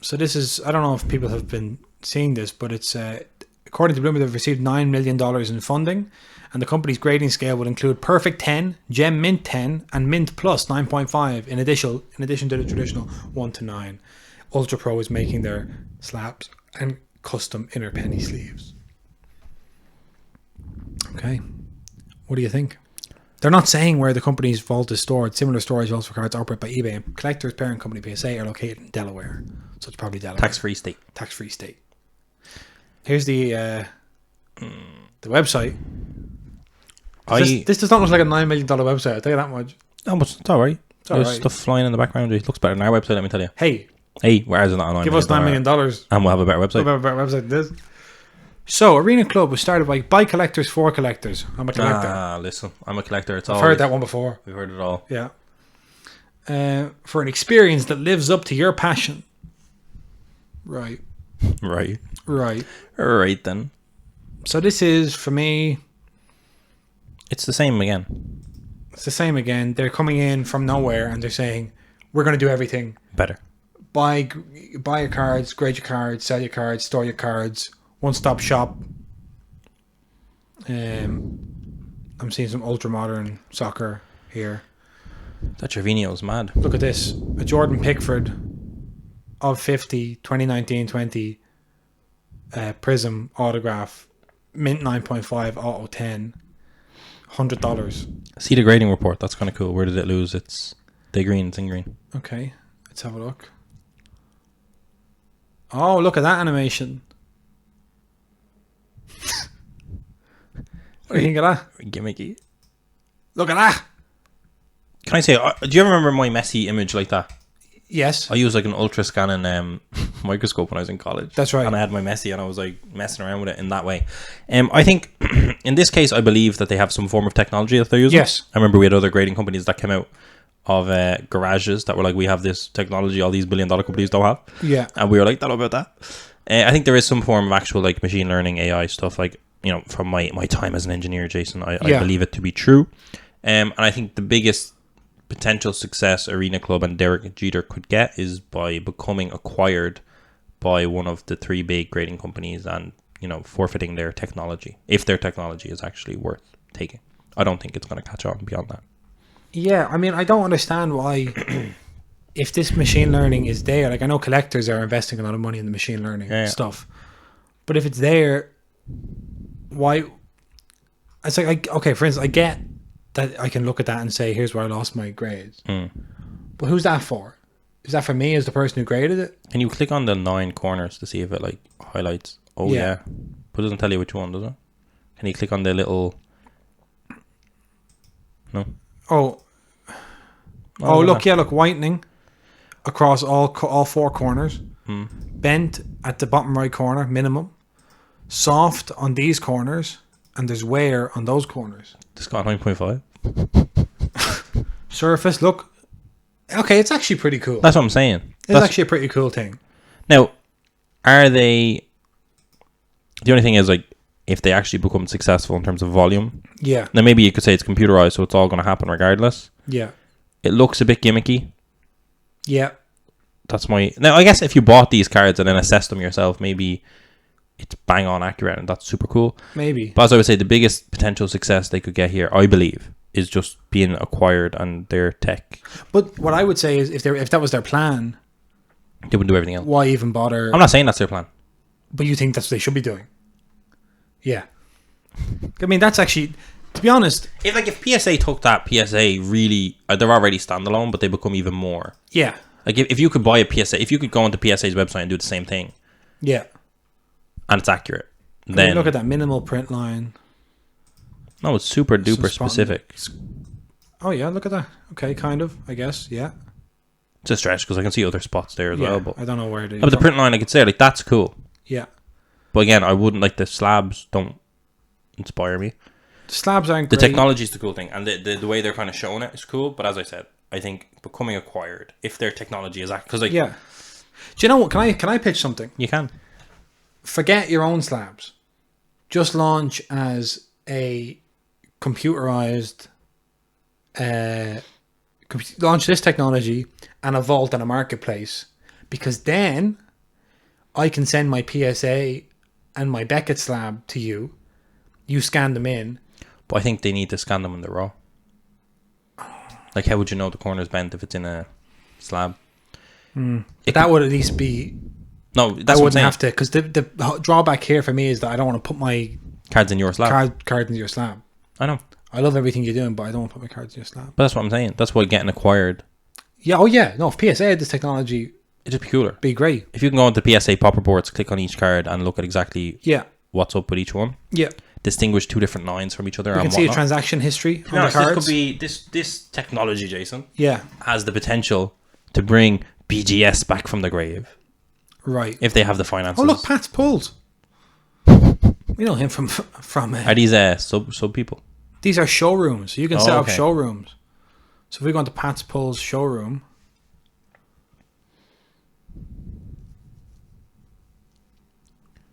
So this is, I don't know if people have been seeing this, but it's, according to Bloomberg, they've received $9 million in funding, and the company's grading scale will include Perfect 10, Gem Mint 10, and Mint Plus 9.5, in addition to the traditional 1 to 9. Ultra Pro is making their slabs and custom inner penny sleeves. Okay. What do you think? They're not saying where the company's vault is stored. Similar storage vaults for cards operated by eBay and Collector's parent company PSA are located in Delaware. So it's probably Delaware. Tax-free state. Tax-free state. Here's the website. This does not look like a $9 million website, I'll tell you that much. Oh, but it's alright. There's alright. stuff flying in the background. It looks better than our website, let me tell you. Hey, whereas it's not a $9 give us $9 million. And we'll have a better website. We'll have a better website than this. So, Arena Club was started by collectors for collectors. I'm a collector. Listen, I'm a collector. I've heard that one before. We've heard it all. Yeah. For an experience that lives up to your passion. Right. Right then. So this is, for me, it's the same again. It's the same again. They're coming in from nowhere and they're saying, we're going to do everything. Better. Buy your cards, grade your cards, sell your cards, store your cards, one-stop shop, I'm seeing some ultra modern soccer here. That Gervinho's mad. Look at this. A Jordan Pickford of 50, 2019-20 Prizm autograph. Mint 9.5, auto 10. $100. See the grading report. That's kind of cool. Where did it lose? It's green. It's in green. Okay, let's have a look. Oh, look at that animation. What do you think of that? Gimmicky. Look at that. Can I say, do you ever remember my messy image like that? Yes. I used like an ultra scanning microscope when I was in college. That's right. And I had my messy and I was like messing around with it in that way. I think in this case, I believe that they have some form of technology that they're using. Yes. I remember we had other grading companies that came out of garages that were like, we have this technology all these billion-dollar companies don't have. Yeah. And we were like, that about that. I think there is some form of actual like machine learning AI stuff, like, you know, from my time as an engineer, Jason, I believe it to be true. And I think the biggest potential success Arena Club and Derek Jeter could get is by becoming acquired by one of the three big grading companies and, you know, forfeiting their technology, if their technology is actually worth taking. I don't think it's going to catch on beyond that. Yeah, I mean, I don't understand why, if this machine learning is there, like I know collectors are investing a lot of money in the machine learning stuff, but if it's there, why? It's like, okay, for instance, I get that I can look at that and say, here's where I lost my grades. But who's that for? Is that for me as the person who graded it? Can you click on the 9 corners to see if it like highlights? Oh yeah. But it doesn't tell you which one, does it? Can you click on the little... No? Oh, look, look, whitening across all 4 corners. Bent at the bottom right corner, minimum. Soft on these corners. And there's wear on those corners. It's got 9.5. Surface, look. Okay, it's actually pretty cool. That's what I'm saying. It's actually a pretty cool thing. Now, are they... The only thing is, like, if they actually become successful in terms of volume... Yeah. Then maybe you could say it's computerized, so it's all going to happen regardless. Yeah. It looks a bit gimmicky. Yeah. That's my... Now, I guess if you bought these cards and then assessed them yourself, maybe it's bang on accurate and that's super cool. Maybe. But as I would say, the biggest potential success they could get here, I believe, is just being acquired and their tech. But what I would say is, if that was their plan, they wouldn't do everything else. why even bother? I'm not saying that's their plan. But you think that's what they should be doing? Yeah. I mean, that's actually, to be honest... If PSA took that, PSA really... they're already standalone, but they become even more. Yeah. Like, if you could buy a PSA... If you could go onto PSA's website and do the same thing... Yeah. And it's accurate. Then... I mean, look at that minimal print line. No, it's super duper specific. Oh, yeah, look at that. Okay, kind of, I guess, yeah. It's a stretch, because I can see other spots there as well. But I don't know where it is. But the print line, I could say, like, that's cool. Yeah. But again, I wouldn't, like, the slabs don't inspire me. The slabs aren't great. The technology is the cool thing, and the way they're kind of showing it is cool. But as I said, I think becoming acquired, if their technology is because like, yeah. Do you know what? Can I pitch something? You can. Forget your own slabs. Just launch as a computerized. Launch this technology and a vault and a marketplace, because then I can send my PSA and my Beckett slab to you. You scan them in. But I think they need to scan them when they're raw. Like, how would you know the corner's bent if it's in a slab? That would at least be... No, that's I what wouldn't have to, because the drawback here for me is that I don't want to put my... Cards in your slab. Cards in your slab. I know. I love everything you're doing, but I don't want to put my cards in your slab. But that's what I'm saying. That's why getting acquired... Yeah, oh yeah. No, if PSA had this technology... It'd just be cooler. Be great. If you can go into PSA pop reports, click on each card and look at exactly what's up with each one. Yeah. Distinguish 2 different lines from each other. You can see a transaction history on the cards. This could be this technology, Jason. Yeah. Has the potential to bring BGS back from the grave. Right. If they have the finances. Oh look, Pat's pulled. We know him from Are these sub people? These are showrooms. So you can set up showrooms. So if we go into Pat's Pulls showroom.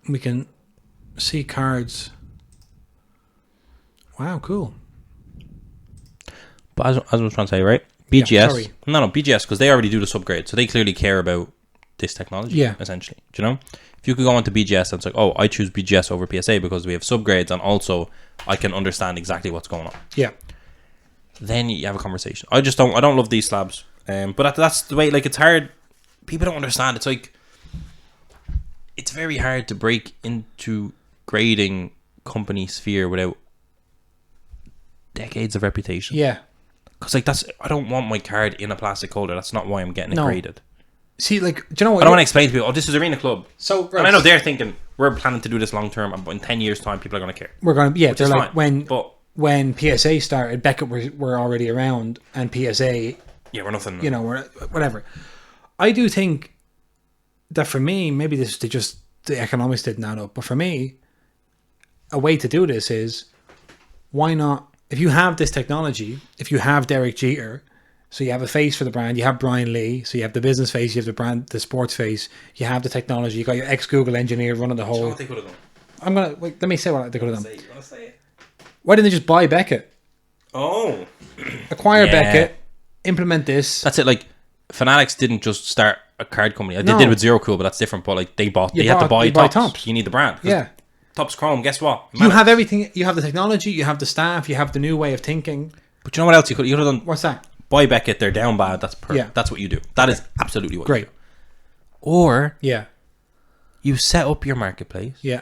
We can see cards. Wow, cool. But as I was trying to say, right? BGS. BGS, because they already do this upgrade. So they clearly care about this technology, essentially. Do you know? If you could go onto BGS and it's like, oh, I choose BGS over PSA because we have subgrades and also I can understand exactly what's going on. Yeah. Then you have a conversation. I don't love these slabs. But that's the way, like, it's hard. People don't understand. It's like, it's very hard to break into grading company sphere without decades of reputation. Yeah. Because, like, I don't want my card in a plastic holder. That's not why I'm getting it graded. See, like, do you know what? I don't want to explain to people, oh, this is Arena Club. So, right. And I know they're thinking, we're planning to do this long term, but in 10 years' time, people are going to care. We're going to, yeah, they're like, fine, when PSA started, Beckett were already around, and PSA, yeah, we're nothing. You know, we're whatever. I do think that for me, maybe the economics didn't add up, but for me, a way to do this is, why not, if you have this technology, if you have Derek Jeter, so you have a face for the brand, you have Brian Lee, so you have the business face, you have the brand, the sports face, you have the technology, you got your ex-Google engineer running the whole... So what they could have done? Let me say what they could have done. You want to say it? Why didn't they just buy Beckett? Oh. Acquire Beckett, implement this. That's it, like, Fanatics didn't just start a card company. They did with Zero Cool, but that's different. But, like, they had to buy Topps. You need the brand. Yeah. Topps Chrome, guess what? You have everything. You have the technology, you have the staff, you have the new way of thinking. But you know what else you could have done? What's that? Buy Beckett, they're down bad. That's perfect. Yeah. That's what you do. That is absolutely what Great. you do. Or Yeah. you set up your marketplace Yeah.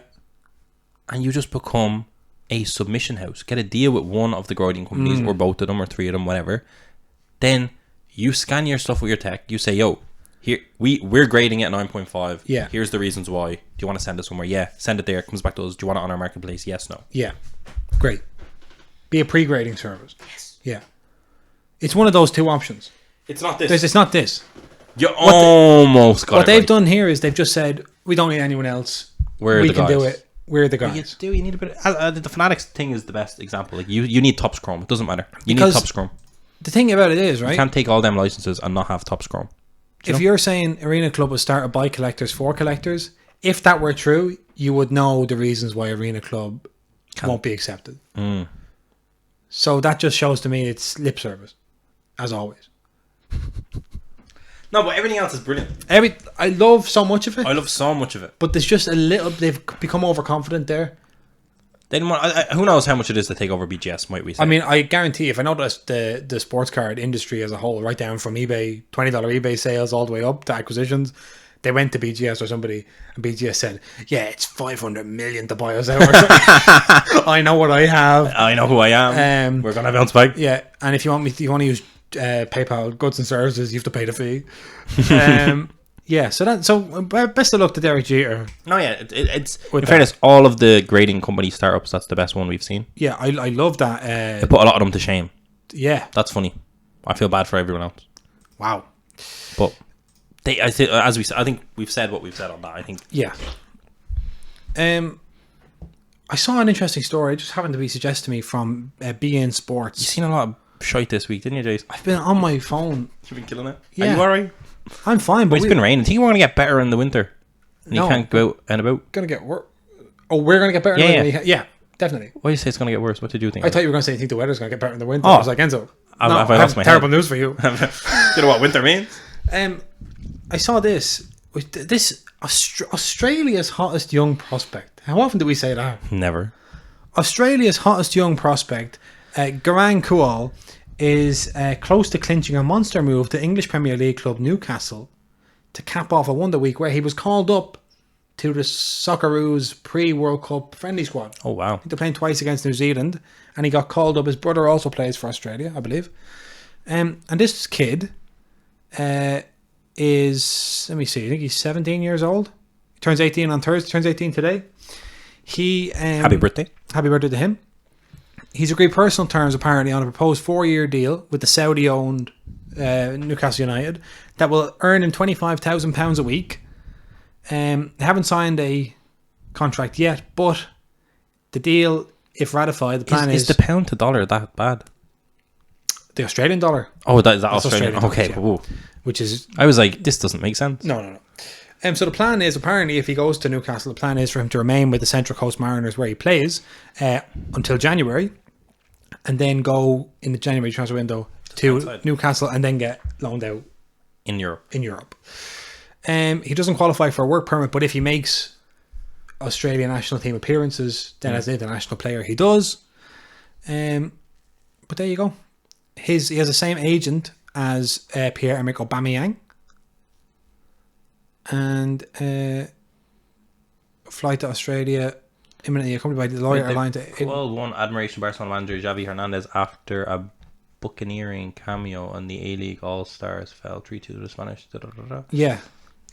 and you just become a submission house. Get a deal with one of the grading companies or both of them or three of them, whatever. Then you scan your stuff with your tech. You say, yo, here we're grading it at 9.5. Yeah. Here's the reasons why. Do you want to send it somewhere? Yeah. Send it there. It comes back to us. Do you want it on our marketplace? Yes, no. Yeah. Great. Be a pre-grading service. Yes. Yeah. It's one of those two options. It's not this. It's not this. You almost got it. What they've done here is they've just said, we don't need anyone else. We can do it. We're the guys. You need a bit of, the Fanatics thing is the best example. Like you need Topps Chrome. It doesn't matter. You need Topps Chrome. The thing about it is, right? You can't take all them licenses and not have Topps Chrome. If you're saying Arena Club was started by collectors for collectors, if that were true, you would know the reasons why Arena Club won't be accepted. So that just shows to me it's lip service, as always. No, but everything else is brilliant. I love so much of it. I love so much of it. But there's just a little... They've become overconfident there. They didn't want... who knows how much it is to take over BGS, might we say. I mean, I guarantee if I notice the sports card industry as a whole, right down from eBay, $20 eBay sales all the way up to acquisitions, they went to BGS or somebody, and BGS said, yeah, it's 500 million to buy us out. I know what I have. I know who I am. We're going to bounce back. Yeah, and if you want to use PayPal goods and services, you have to pay the fee. Yeah, so best of luck to Derek Jeter. No, yeah, it's in fairness, all of the grading company startups, that's the best one we've seen. Yeah, I love that. They put a lot of them to shame. Yeah, that's funny. I feel bad for everyone else. Wow, but I think we've said what we've said on that. I think. Yeah. I saw an interesting story. It just happened to be suggested to me from BN Sports. You've seen a lot of shite this week, didn't you, Jace? I've been on my phone. You've been killing it. Yeah. Are you alright? I'm fine, but it's been raining. I think we're going to get better in the winter. And you can't go out and about. Gonna get worse. Oh, we're going to get better in the winter? Yeah, definitely. Why do you say it's going to get worse? What did you think? I thought you were going to say you think the weather's going to get better in the winter. I was like, Enzo, I lost my terrible head. news for you. You know what winter means? I saw this Australia's hottest young prospect. How often do we say that? Never. Australia's hottest young prospect, Garang Kuol, is close to clinching a monster move to English Premier League club Newcastle to cap off a wonder week where he was called up to the Socceroos pre-World Cup friendly squad. Oh, wow. They're playing twice against New Zealand, and he got called up. His brother also plays for Australia, I believe. And this kid is, let me see, I think he's 17 years old. He turns 18 on Thursday, turns 18 today. Happy birthday. Happy birthday to him. He's agreed personal terms, apparently, on a proposed 4-year deal with the Saudi-owned Newcastle United that will earn him £25,000 a week. They haven't signed a contract yet, but the deal, if ratified, the plan is the pound to dollar that bad? The Australian dollar. Oh, is that Australian? Okay. Yeah. Which is... I was like, this doesn't make sense. No. So the plan is, apparently, if he goes to Newcastle, the plan is for him to remain with the Central Coast Mariners where he plays until January, and then go in the January transfer window to Newcastle and then get loaned out in Europe. He doesn't qualify for a work permit, but if he makes Australian national team appearances than as an international player he does. But there you go. He has the same agent as Pierre-Emerick Aubameyang. And flight to Australia imminently accompanied by the lawyer airline to... Kuol won admiration Barcelona manager Xavi Hernandez after a buccaneering cameo on the A-League All-Stars fell 3-2 to the Spanish. Yeah.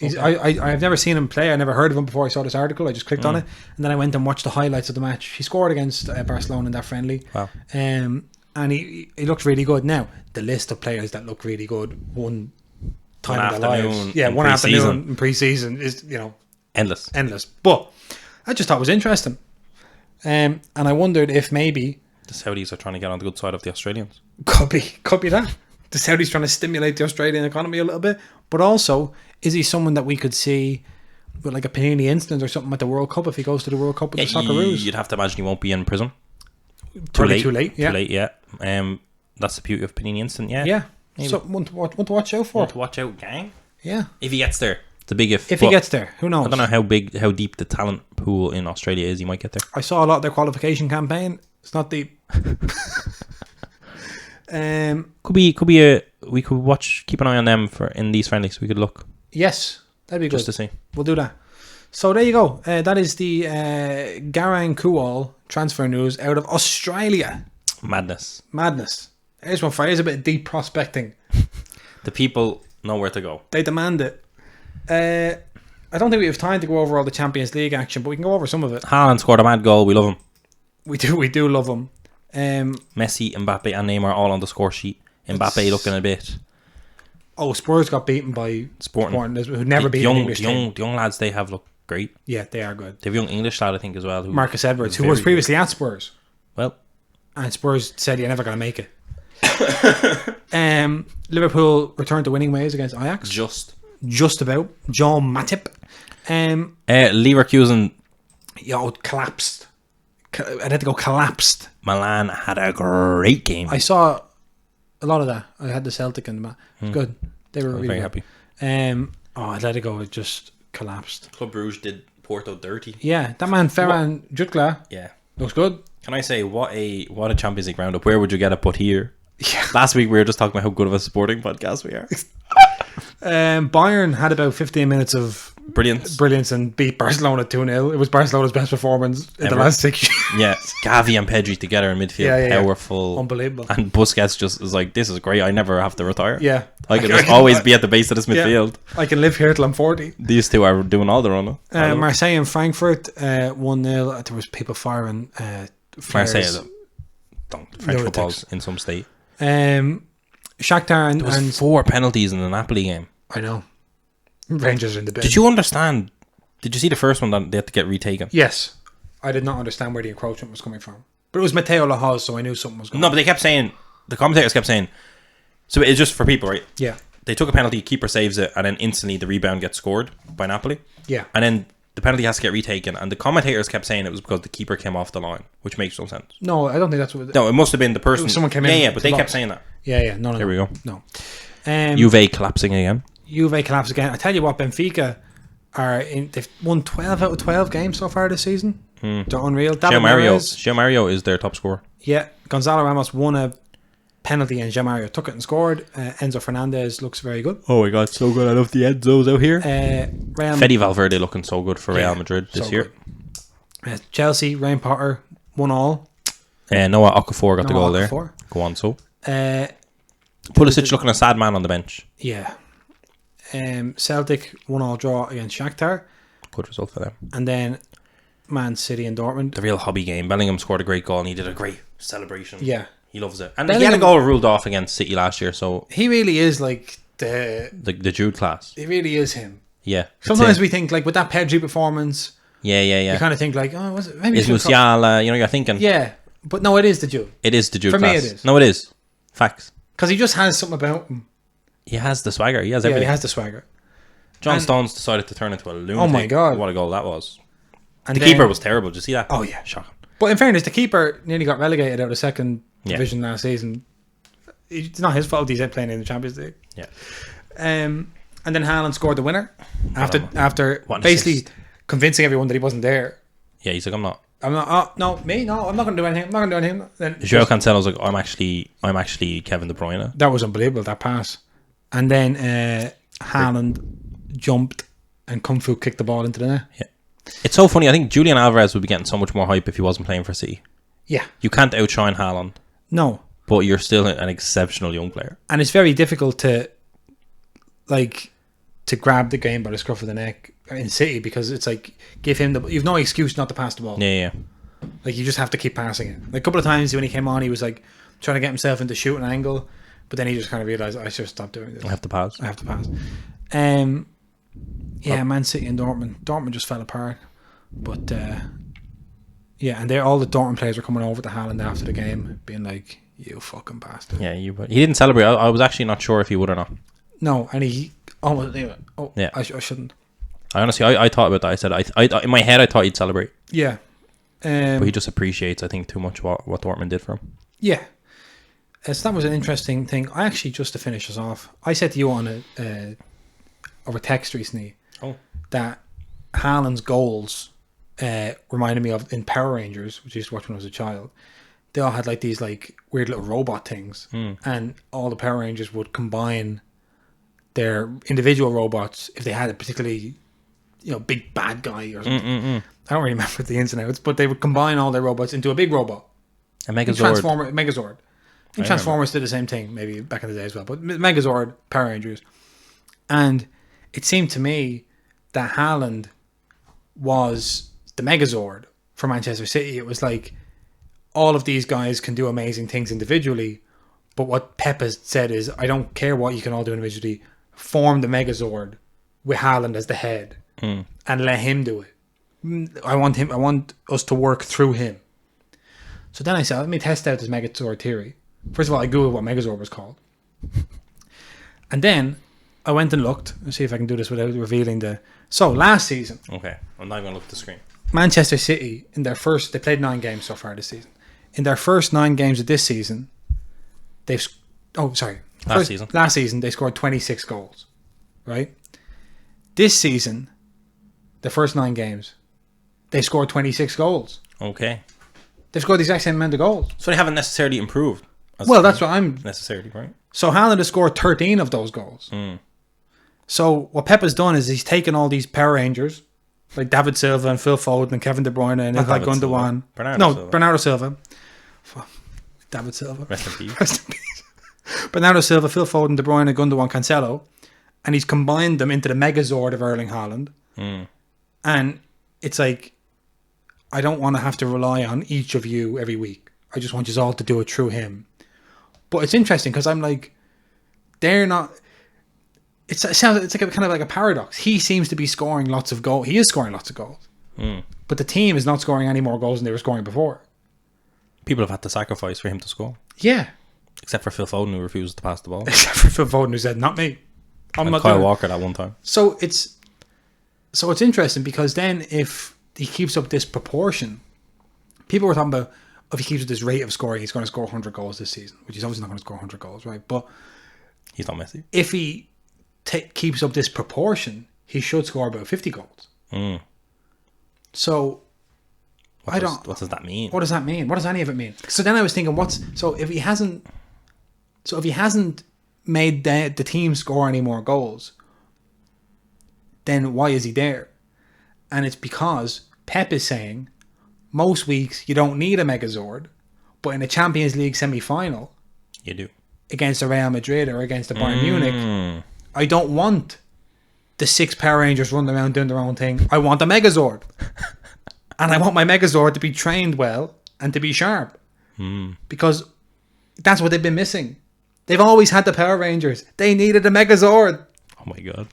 I've never seen him play. I never heard of him before I saw this article. I just clicked on it, and then I went and watched the highlights of the match. He scored against Barcelona in that friendly. Wow. And he looked really good. Now, the list of players that look really good one time in their lives. Yeah, one afternoon in pre-season is, endless. But I just thought it was interesting. And I wondered if maybe the Saudis are trying to get on the good side of the Australians. Could be that. The Saudis trying to stimulate the Australian economy a little bit. But also, is he someone that we could see with like a Panini instance or something at the World Cup if he goes to the World Cup with the Socceroos? You'd have to imagine he won't be in Prizm. Too late, yeah. That's the beauty of Panini Instant, yeah. Yeah. Maybe. So, one to watch out for. Want to watch out, gang? Yeah. If he gets there. It's a big if. If he gets there, who knows? I don't know how deep the talent pool in Australia is. He might get there. I saw a lot of their qualification campaign. It's not deep. We could keep an eye on them in these friendlies. We could look. Yes, that'd be good. Just to see. We'll do that. So there you go. That is the Garang Kuol transfer news out of Australia. Madness. Here's one for you. Here's a bit of deep prospecting. The people know where to go. They demand it. I don't think we have time to go over all the Champions League action, but we can go over some of it. Haaland scored a mad goal. We love him. We do love him. Messi, Mbappe and Neymar all on the score sheet. Mbappe looking a bit... Oh, Spurs got beaten by Sporting who'd never beaten English the young lads they have look great. Yeah, they are good. They have a young English lad, I think, as well. Marcus Edwards, who was previously at Spurs. Well. And Spurs said you're never going to make it. Liverpool returned to winning ways against Ajax. Just about. John Matip. Leverkusen... collapsed. I'd have to go collapsed. Milan had a great game. I saw a lot of that. I had the Celtic in the match. It was good. They were really very good. happy. Atletico just collapsed. Club Brugge did Porto dirty. Yeah, that man Ferran Jutgla. Yeah, looks good. Can I say what a Champions League roundup? Where would you get it put here? Yeah. Last week we were just talking about how good of a sporting podcast we are. Bayern had about 15 minutes of brilliance and beat Barcelona 2-0. It was Barcelona's best performance in the last 6 years. Yeah, Gavi and Pedri together in midfield, powerful, unbelievable. And Busquets just is like, this is great. I never have to retire. Yeah, I can just always be at the base of this midfield. I can live here till I'm 40. These two are doing all the running. Marseille and Frankfurt 1-0. There was people firing. Marseille, French football's in some state. Shakhtar and 4 penalties in the Napoli game. I know. Rangers in the bin. Did you understand? Did you see the first one that they had to get retaken? Yes. I did not understand where the encroachment was coming from. But it was Matteo Lahoz, so I knew something was going on. No, but they kept saying, the commentators kept saying, so it's just for people, right? Yeah. They took a penalty, keeper saves it, and then instantly the rebound gets scored by Napoli. Yeah. And then the penalty has to get retaken, and the commentators kept saying it was because the keeper came off the line, which makes no sense. No, I don't think that's what... No, it must have been the person... Someone came in... Yeah, but they kept saying that. Yeah. No. There we go. No. Juve collapsing again. Juve collapsed again. I tell you what, Benfica they've won 12 out of 12 games so far this season. They're unreal. Gio Mario is their top scorer. Yeah, Gonzalo Ramos won a penalty and Gio Mario took it and scored. Enzo Fernandez looks very good. Oh my god, so good. I love the Enzos out here. Fede Valverde looking so good for Real Madrid this year. Chelsea, Ryan Potter won all. Noah Okafor got the goal there. Go on, so. Pulisic looking a sad man on the bench. Yeah. Celtic 1-1 draw against Shakhtar. Good result for them. And then Man City and Dortmund. The real hobby game. Bellingham scored a great goal and he did a great celebration. Yeah. He loves it. And he had a goal ruled off against City last year, so... He really is like the Jude class. He really is him. Yeah. Sometimes we think like with that Pedri performance... Yeah. You kind of think like, oh, was it? Maybe it's Musiala, you're thinking... Yeah. But no, it is the Jude. It is the Jude class. For me it is. No, it is. Facts. Because he just has something about him. He has the swagger. He has everything. Yeah, he has the swagger. John Stones decided to turn into a lunatic. Oh my god. What a goal that was. And the keeper was terrible. Did you see that? Oh yeah. Shocking. But in fairness, the keeper nearly got relegated out of second division last season. It's not his fault he's playing in the Champions League. Yeah. And then Haaland scored the winner after basically convincing everyone that he wasn't there Yeah, he's like, I'm not. I'm not. Oh, no, me? No, I'm not going to do anything. I'm not going to do anything. Then Joao Cancelo's like, I'm actually Kevin De Bruyne. that was unbelievable, that pass. And then Haaland jumped and Kung Fu kicked the ball into the net. Yeah. It's so funny. I think Julian Alvarez would be getting so much more hype if he wasn't playing for City. Yeah. You can't outshine Haaland. No. But you're still an exceptional young player. And it's very difficult to grab the game by the scruff of the neck in City, because it's like, give him you've no excuse not to pass the ball. Yeah. Like, you just have to keep passing it. Like, a couple of times when he came on, he was like trying to get himself into shooting angle, but then he just kind of realised, I should stop doing this. I have to pass. Yeah, Man City and Dortmund. Dortmund just fell apart. But yeah, and all the Dortmund players were coming over to Haaland after the game, being like, "You fucking bastard." Yeah, he didn't celebrate. I was actually not sure if he would or not. No, and he almost. Oh, yeah. I shouldn't. I honestly, I thought about that. I said, I in my head, I thought he'd celebrate. Yeah. But he just appreciates, I think, too much what Dortmund did for him. Yeah. So that was an interesting thing. I actually, just to finish us off, I said to you on over text recently that Haaland's goals reminded me of in Power Rangers, which I used to watch when I was a child. They all had like these like weird little robot things, and all the Power Rangers would combine their individual robots if they had a particularly, big bad guy or something. I don't really remember the ins and outs, but they would combine all their robots into a big robot. A Megazord. Megazord. And Transformers did the same thing, maybe back in the day as well. But Megazord, Power Rangers. And it seemed to me that Haaland was the Megazord for Manchester City. It was like, all of these guys can do amazing things individually, but what Pep has said is, I don't care what you can all do individually, form the Megazord with Haaland as the head and let him do it. I want us to work through him. So then I said, let me test out this Megazord theory. First of all, I googled what Megazord was called. And then I went and looked. Let's see if I can do this without revealing So last season. Okay, I'm not going to look at the screen. Manchester City, they played 9 games so far this season. In their first 9 games of this season, last season they scored 26 goals. Right? This season, the first 9 games, they scored 26 goals. Okay. They've scored the exact same amount of goals. So they haven't necessarily improved. Well, that's what I'm... Necessarily, right? So Haaland has scored 13 of those goals. So what Pep has done is he's taken all these Power Rangers, like David Silva and Phil Foden and Kevin De Bruyne and like Gundogan. Bernardo Silva. David Silva. Rest in peace. Rest in peace. Bernardo Silva, Phil Foden, De Bruyne, Gundogan, Cancelo. And he's combined them into the Megazord of Erling Haaland. And it's like, I don't want to have to rely on each of you every week. I just want you all to do it through him. But it's interesting because I'm like, they're not... It sounds it's like kind of like a paradox. He seems to be scoring lots of goals. He is scoring lots of goals. But the team is not scoring any more goals than they were scoring before. People have had to sacrifice for him to score. Yeah. Except for Phil Foden, who refused to pass the ball. Except for Phil Foden, who said, not me. And Kyle Walker that one time. So it's interesting because then if he keeps up this proportion, people were talking about, if he keeps up this rate of scoring, he's going to score 100 goals this season, which he's obviously not going to score 100 goals, right? But he's not Messi. If he keeps up this proportion, he should score about 50 goals. So what does that mean? What does that mean? What does any of it mean? So then I was thinking, if he hasn't made the team score any more goals, then why is he there? And it's because Pep is saying most weeks you don't need a Megazord, but in a Champions League semi-final, you do, against a Real Madrid or against a Bayern Munich. I don't want the 6 Power Rangers running around doing their own thing. I want a Megazord. And I want my Megazord to be trained well and to be sharp. Because that's what they've been missing. They've always had the Power Rangers. They needed a Megazord. Oh my God.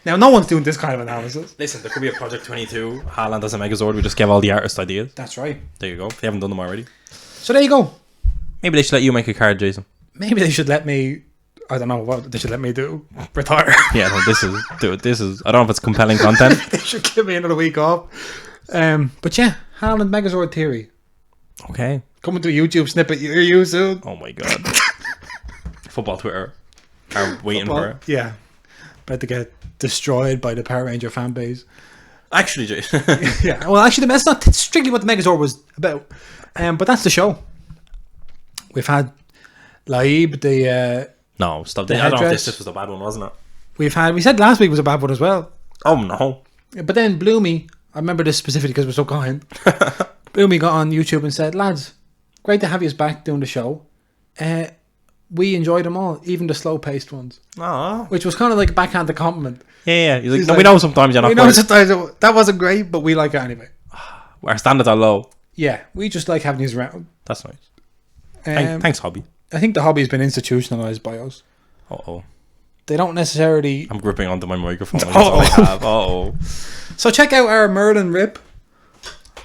Now, no one's doing this kind of analysis. Listen, there could be a Project 22. Haaland as a Megazord. We just give all the artist ideas. That's right. There you go. If you haven't done them already. So there you go. Maybe they should let you make a card, Jason. Maybe they should let me... I don't know what they should let me do. Retire. Yeah, no, this is... I don't know if it's compelling content. They should give me another week off. But yeah, Haaland Megazord theory. Okay. Coming to a YouTube snippet near you soon. Oh my God. Football Twitter are waiting for it. Yeah. About to get destroyed by the Power Ranger fan base. Actually, Jay. Yeah. Well, actually, that's not strictly what the Megazord was about. But that's the show. We've had Laib, the No, stop. The I don't know if headdress. this was the bad one, wasn't it? we said last week was a bad one as well. Oh, no. But then Bloomy, I remember this specifically because we're so kind. Bloomy got on YouTube and said, lads, great to have you back doing the show. We enjoyed them all, even the slow-paced ones. Aw. Which was kind of like a backhanded compliment. Yeah. He's like, He's no, like, we know sometimes you're not We know great. sometimes that wasn't great, but we like it anyway. Our standards are low. Yeah, we just like having these around. That's nice. Um, Thanks, hobby. I think the hobby has been institutionalized by us. Uh-oh. They don't necessarily... I'm gripping onto my microphone. That's Uh-oh. all I have. Uh-oh. So check out our Merlin Rip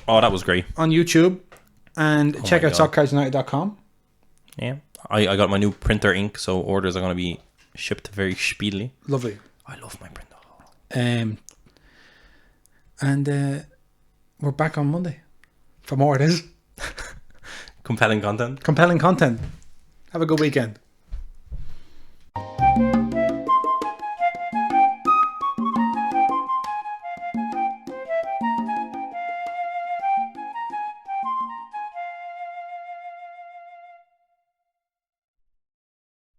Oh, that was great. on YouTube and check my out God. soccercardsunited.com. Yeah. I got my new printer ink, so orders are going to be shipped very speedily. Lovely. I love my printer. And we're back on Monday for more of this. Compelling content. Compelling content. Have a good weekend.